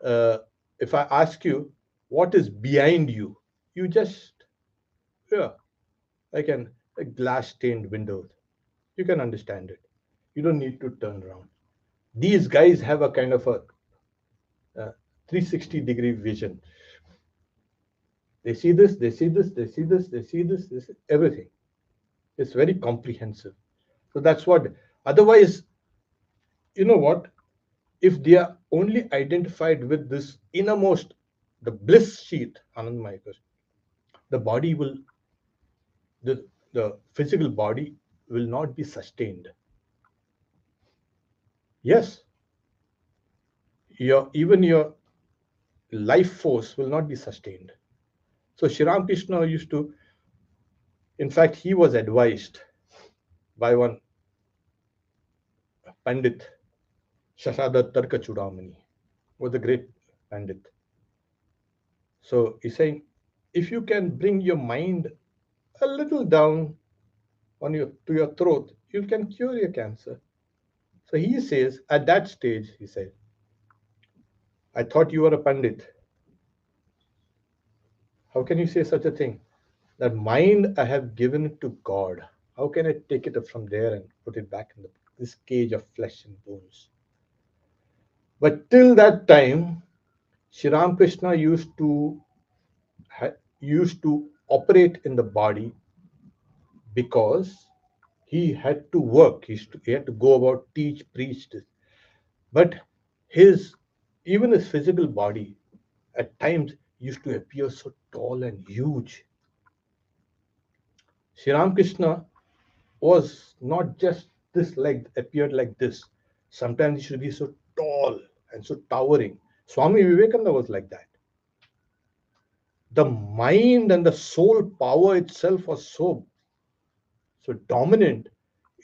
Uh, if I ask you what is behind you, you just, yeah, like a glass stained window. You can understand it. You don't need to turn around. These guys have a kind of a 360-degree vision. They see this, they see this, they see this, they see this, this everything. It's very comprehensive. So that's what. Otherwise, you know what? If they are only identified with this innermost, the bliss sheath, Anandamaya, the body will, the physical body will not be sustained. Yes, even your life force will not be sustained. So Sri Krishna used to, in fact, he was advised by one Pandit, Shashada Tarka Chudamani, was a great Pandit. So he's saying, if you can bring your mind a little down on your to your throat, you can cure your cancer. So he says, at that stage, he said, I thought you were a Pandit. How can you say such a thing? That mind I have given it to God. How can I take it up from there and put it back in this cage of flesh and bones? But till that time, Sri Krishna used to operate in the body because he had to work. He had to go about, teach, preach. But his even his physical body at times used to appear so tall and huge. Sri Krishna was not just this like appeared like this. Sometimes he should be so tall and so towering. Swami Vivekananda was like that. The mind and the soul power itself was so dominant,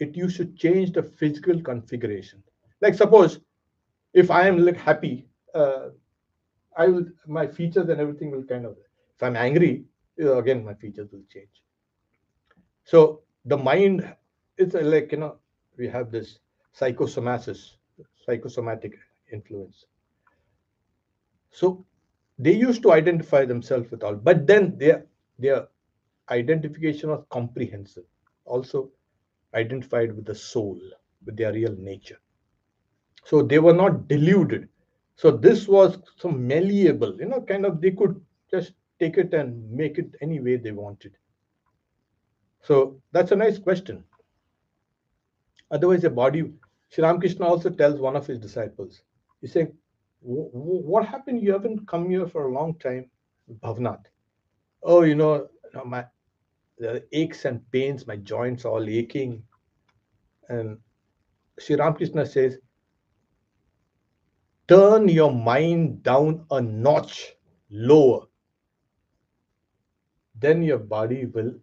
it used to change the physical configuration. Like suppose if I am like happy, I will my features and everything will kind of. If I'm angry, again my features will change. So the mind is like we have this psychosomasis, psychosomatic influence. So they used to identify themselves with all, but then their identification was comprehensive, also identified with the soul, with their real nature. So they were not deluded. So this was some malleable, kind of they could just take it and make it any way they wanted. So that's a nice question. Otherwise, a body. Sri Ramakrishna also tells one of his disciples, he's saying, What happened? You haven't come here for a long time, Bhavnath. Oh, my the aches and pains, my joints all aching. And Sri Ramakrishna says, turn your mind down a notch lower, then your body will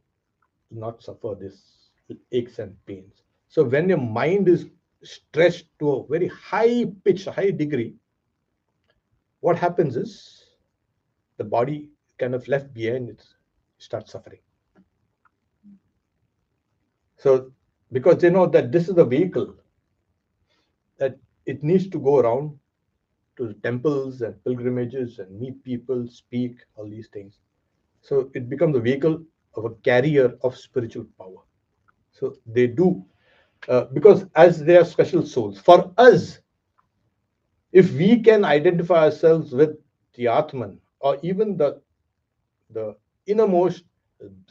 not suffer this aches and pains. So when your mind is stretched to a very high pitch, high degree, what happens is the body kind of left behind, it starts suffering. So because they know that this is the vehicle that it needs to go around to temples and pilgrimages and meet people, speak, all these things. So it becomes a vehicle of a carrier of spiritual power. So they do, because as they are special souls. For us, if we can identify ourselves with the Atman or even the innermost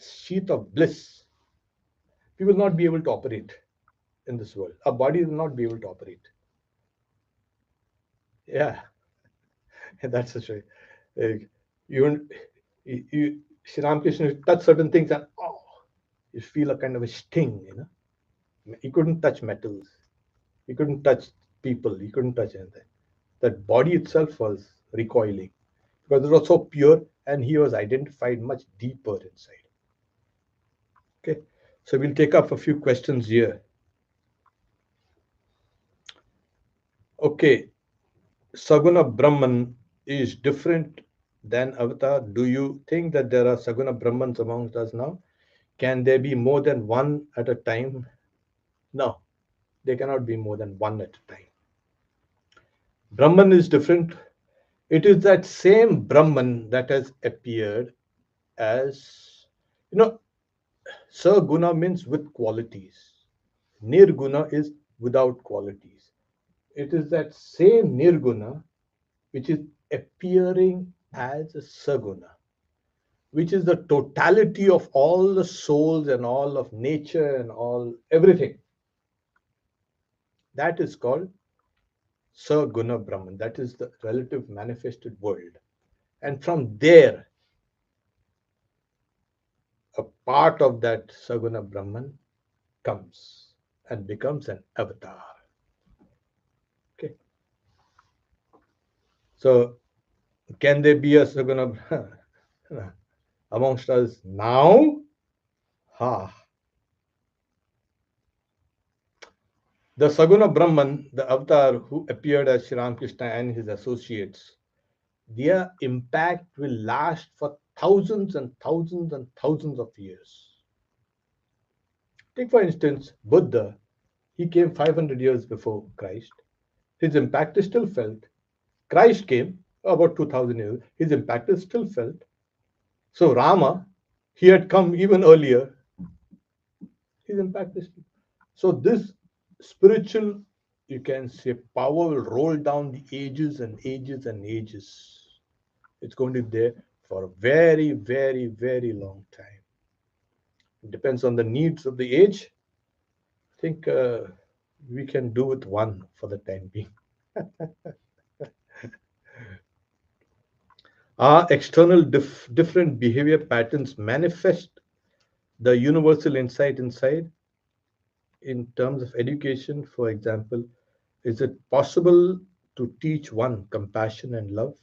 sheath of bliss, we will not be able to operate in this world. Our body will not be able to operate. Yeah, that's the way. You, Sri Ramakrishna touch certain things and you feel a kind of a sting. He couldn't touch metals. He couldn't touch people. He couldn't touch anything. That body itself was recoiling because it was so pure and he was identified much deeper inside. Okay, so we'll take up a few questions here. Okay, Saguna Brahman is different than Avatar. Do you think that there are Saguna Brahmans amongst us now? Can there be more than one at a time? No, there cannot be more than one at a time. Brahman is different. It is that same Brahman that has appeared as, you know, Saguna means with qualities. Nirguna is without qualities. It is that same Nirguna which is appearing as a Saguna, which is the totality of all the souls and all of nature and all everything. That is called Saguna Brahman. That is the relative manifested world. And from there, a part of that Saguna Brahman comes and becomes an avatar. Okay. So, can there be a Saguna Brahman amongst us now? Ha. The Saguna Brahman, the avatar who appeared as Sri Ramakrishna and his associates, their impact will last for thousands and thousands and thousands of years. Take, for instance, Buddha. He came 500 years before Christ. His impact is still felt. Christ came about 2000 years. His impact is still felt. So, Rama, he had come even earlier. His impact is still. So, this spiritual, you can say, power will roll down the ages and ages and ages. It's going to be there for a very, very, very long time. It depends on the needs of the age. I think we can do with one for the time being. Our external different behavior patterns manifest the universal insight inside. In terms of education, for example, is it possible to teach one compassion and love?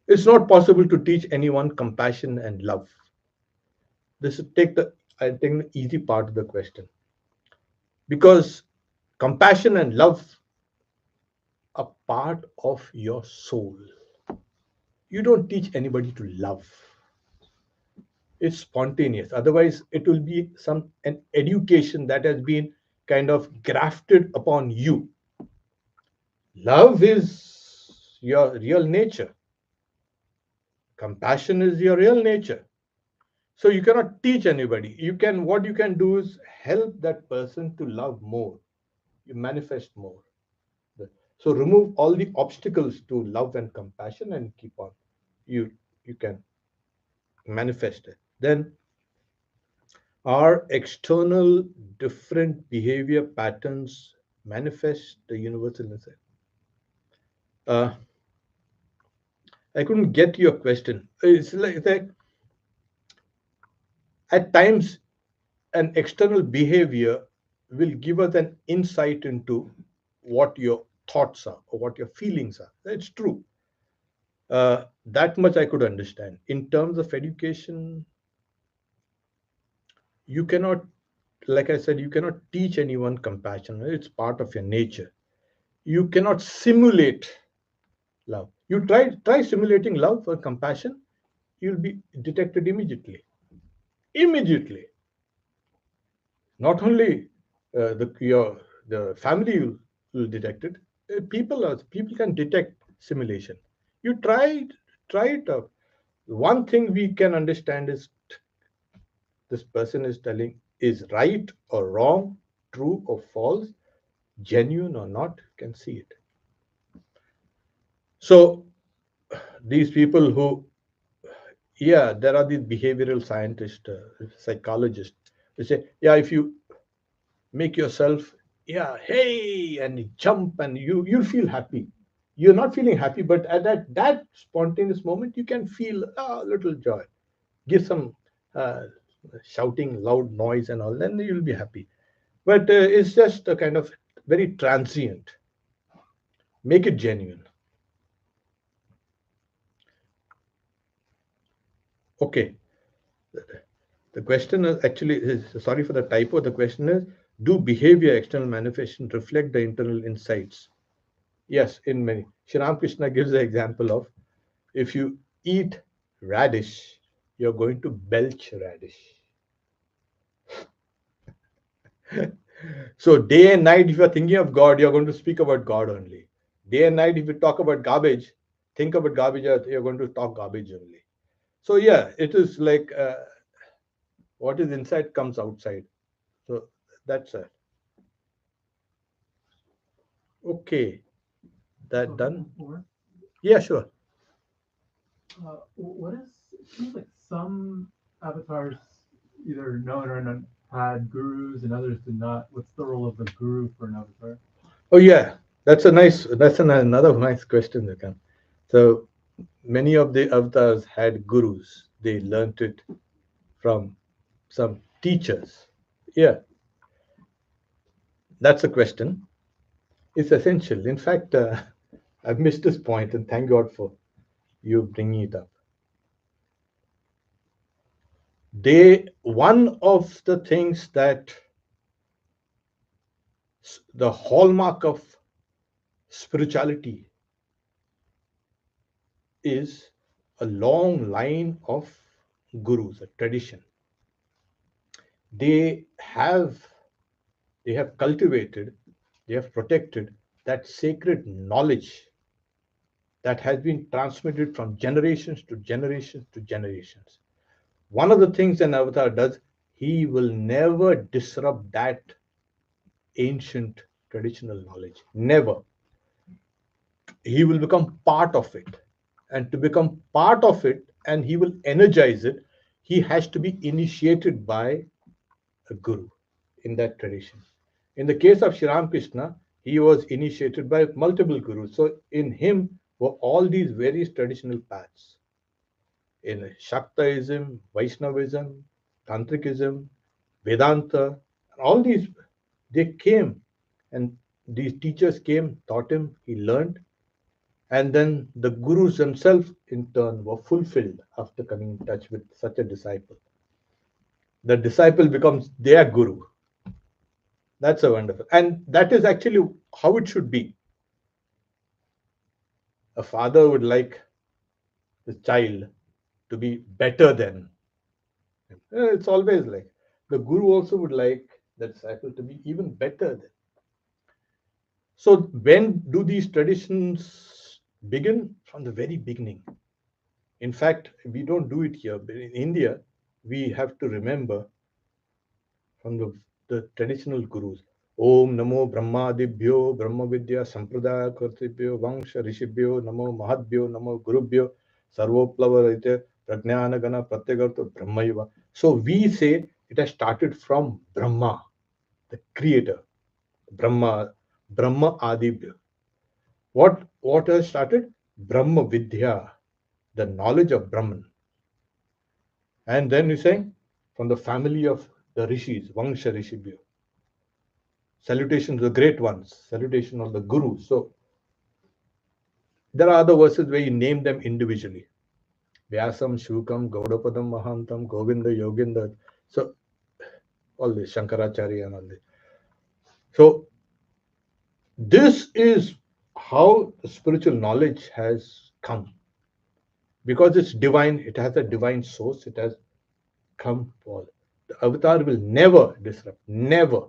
It's not possible to teach anyone compassion and love. This is I take the easy part of the question, because compassion and love are part of your soul. You don't teach anybody to love. It's spontaneous. Otherwise, it will be an education that has been kind of grafted upon you. Love is your real nature. Compassion is your real nature. So you cannot teach anybody. What you can do is help that person to love more. You manifest more. So remove all the obstacles to love and compassion and keep on. You can manifest it. Then our external different behavior patterns manifest the universal insight. Uh, I couldn't get your question. It's like at times an external behavior will give us an insight into what your thoughts are or what your feelings are. That's true. That much I could understand. In terms of education, you cannot, like I said, you cannot teach anyone compassion. It's part of your nature. You cannot simulate love. You try simulating love or compassion, you'll be detected immediately. Immediately. Not only the family will detect it. People can detect simulation. You try it out. One thing we can understand is this person is telling is right or wrong, true or false, genuine or not, can see it. So these people who, yeah, there are these behavioral scientists, psychologists, they say, yeah, if you make yourself, yeah, hey, and you jump and you feel happy. You're not feeling happy, but at that spontaneous moment, you can feel a little joy. Give some uh, shouting, loud noise, and all, then you'll be happy. But it's just a kind of very transient. Make it genuine. Okay. The question is actually sorry for the typo. The question is, do behavior external manifestations reflect the internal insights? Yes, in many. Shri Ramakrishna gives the example of if you eat radish, you're going to belch radish. So day and night, if you're thinking of God, you're going to speak about God only. Day and night, if you talk about garbage, think about garbage, you're going to talk garbage only. So yeah, it is like what is inside comes outside. So that's it. Okay, that done. Or, Yeah, sure. what is, it seems like some avatars, either known or unknown, had gurus and others did not. What's the role of the guru for an avatar? Oh yeah, that's another nice question, Vikan. So many of the avatars had gurus. They learnt it from some teachers. Yeah, that's a question. It's essential. In fact, I've missed this point, and thank God for you bringing it up. One of the things that the hallmark of spirituality is a long line of gurus, a tradition. They have they have cultivated, they have protected that sacred knowledge that has been transmitted from generations to generations to generations. One of the things an avatar does, he will never disrupt that ancient traditional knowledge. Never. He will become part of it. And to become part of it, and he will energize it, he has to be initiated by a guru in that tradition. In the case of Sri Ramakrishna, he was initiated by multiple gurus. So in him were all these various traditional paths. In Shaktaism, Vaishnavism, Tantrikism, Vedanta, all these, they came and these teachers came, taught him, he learned, and then the gurus themselves in turn were fulfilled after coming in touch with such a disciple. The disciple becomes their guru. That's a wonderful, and that is actually how it should be. A father would like the child to be better than him. It's always like the guru also would like the disciple to be even better than. So when do these traditions begin? From the very beginning. In fact, we don't do it here, but in India, we have to remember from the traditional gurus. Om Namo Brahmadibhyo Brahma Vidya Sampradaya Kartibhyo Vangsha Rishibhyo Namo Mahadbhyo Namo Gurubhyo Sarvoplavarite Prajnana Gana Pratyagarto Brahmayava. So we say it has started from Brahma, the creator. Brahma Adibhyo. What has started? Brahma Vidya, the knowledge of Brahman. And then you're saying from the family of the rishis, Vangsha Rishibhyo. Salutations to the great ones, salutation of the gurus. So there are other verses where you name them individually. Vyasam, Shukam, Gaudapadam, Mahantam, Govinda, Yoginda. So all this, Shankaracharya and all this. So this is how spiritual knowledge has come. Because it's divine, it has a divine source, it has come for. The avatar will never disrupt, never.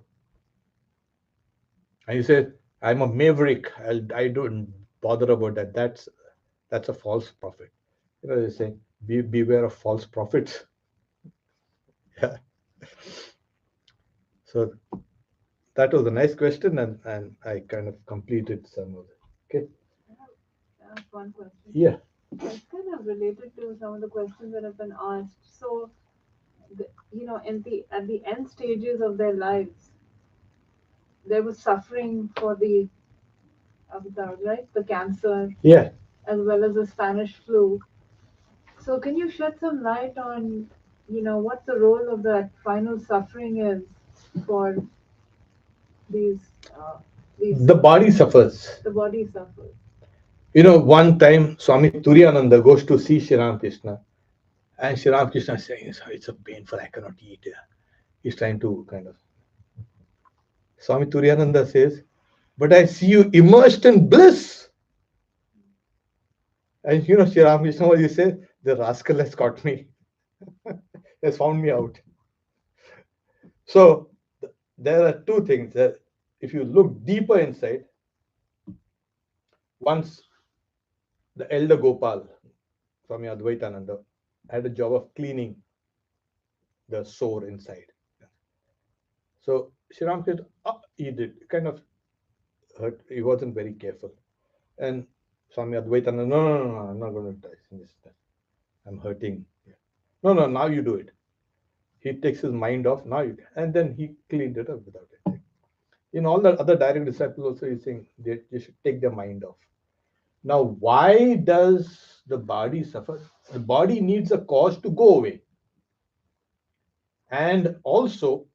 And you say, I'm a maverick, I don't bother about that. That's a false prophet. You know, they say, beware of false prophets. Yeah. So that was a nice question, and I kind of completed some of it. Okay. I have one question. Yeah. It's kind of related to some of the questions that have been asked. So, at the end stages of their lives, there was suffering for the avatars, right? The cancer, Yeah. as well as the Spanish flu. So, can you shed some light on, what the role of that final suffering is for these, The body suffers. the body suffers. You know, one time Swami Turiyananda goes to see Sri Ramakrishna, And Sri Ramakrishna is saying, it's a painful, I cannot eat. He's trying to kind of. Swami Turiyananda says, but I see you immersed in bliss. And Sri Ramakrishna, what you say? The rascal has caught me, has found me out. So there are two things that if you look deeper inside, once the elder Gopal, Swami Advaitananda, had a job of cleaning the sore inside. So Sri Ramakrishna, he did kind of hurt. He wasn't very careful. And Swami Advaitananda, no, I'm not going to touch this. I'm hurting. No, now you do it. He takes his mind off. Now you can. And then he cleaned it up without it. In all the other direct disciples also, he's saying they should take their mind off. Now, why does the body suffer? The body needs a cause to go away. And also,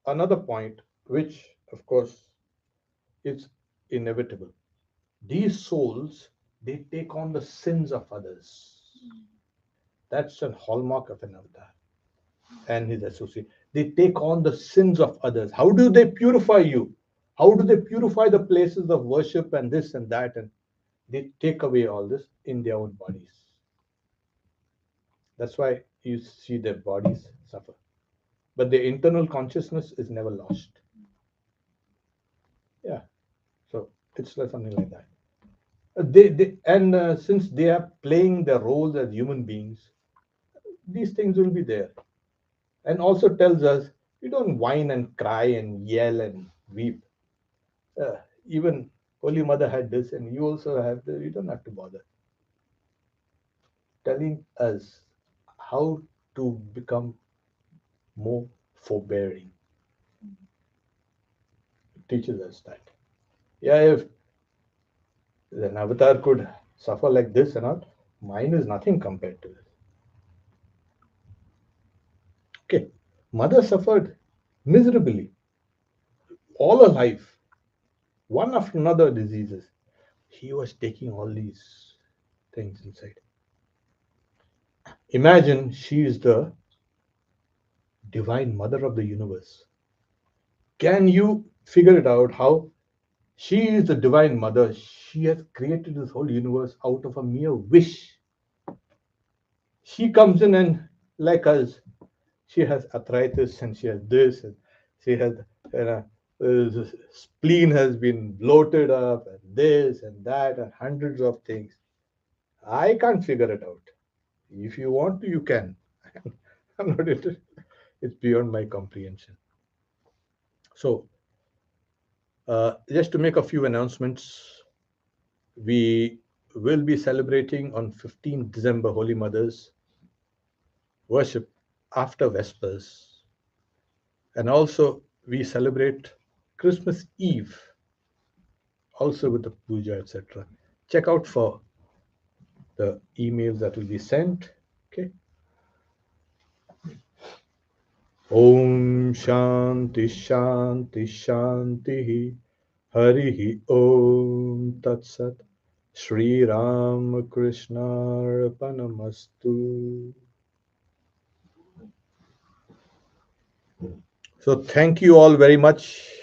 another point, which of course is inevitable. These souls, they take on the sins of others. That's a hallmark of an avatar and his associate. They take on the sins of others. How do they purify you? How do they purify the places of worship and this and that? And they take away all this in their own bodies. That's why you see their bodies suffer. But their internal consciousness is never lost. Yeah. So it's like something like that. Since they are playing their roles as human beings, these things will be there. And also tells us you don't whine and cry and yell and weep. Even Holy Mother had this, and you also have this. You don't have to bother. Telling us how to become more forbearing. It teaches us that. Yeah, if an avatar could suffer like this and all, mine is nothing compared to this. Okay, Mother suffered miserably all her life, one after another diseases. He was taking all these things inside. Imagine she is the divine mother of the universe. Can you figure it out how she is the divine mother? She has created this whole universe out of a mere wish. She comes in and, like us, she has arthritis and she has this and she has, spleen has been bloated up and this and that and hundreds of things. I can't figure it out. If you want to, you can. I'm not interested. It's beyond my comprehension. So, just to make a few announcements, we will be celebrating on 15th December Holy Mother's worship after Vespers. And also, we celebrate Christmas Eve, also with the puja, etc. Check out for the emails that will be sent. Okay. Om Shanti Shanti Shanti Hari Om Tat Sat Shri Ram Krishna Arpanamastu. So thank you all very much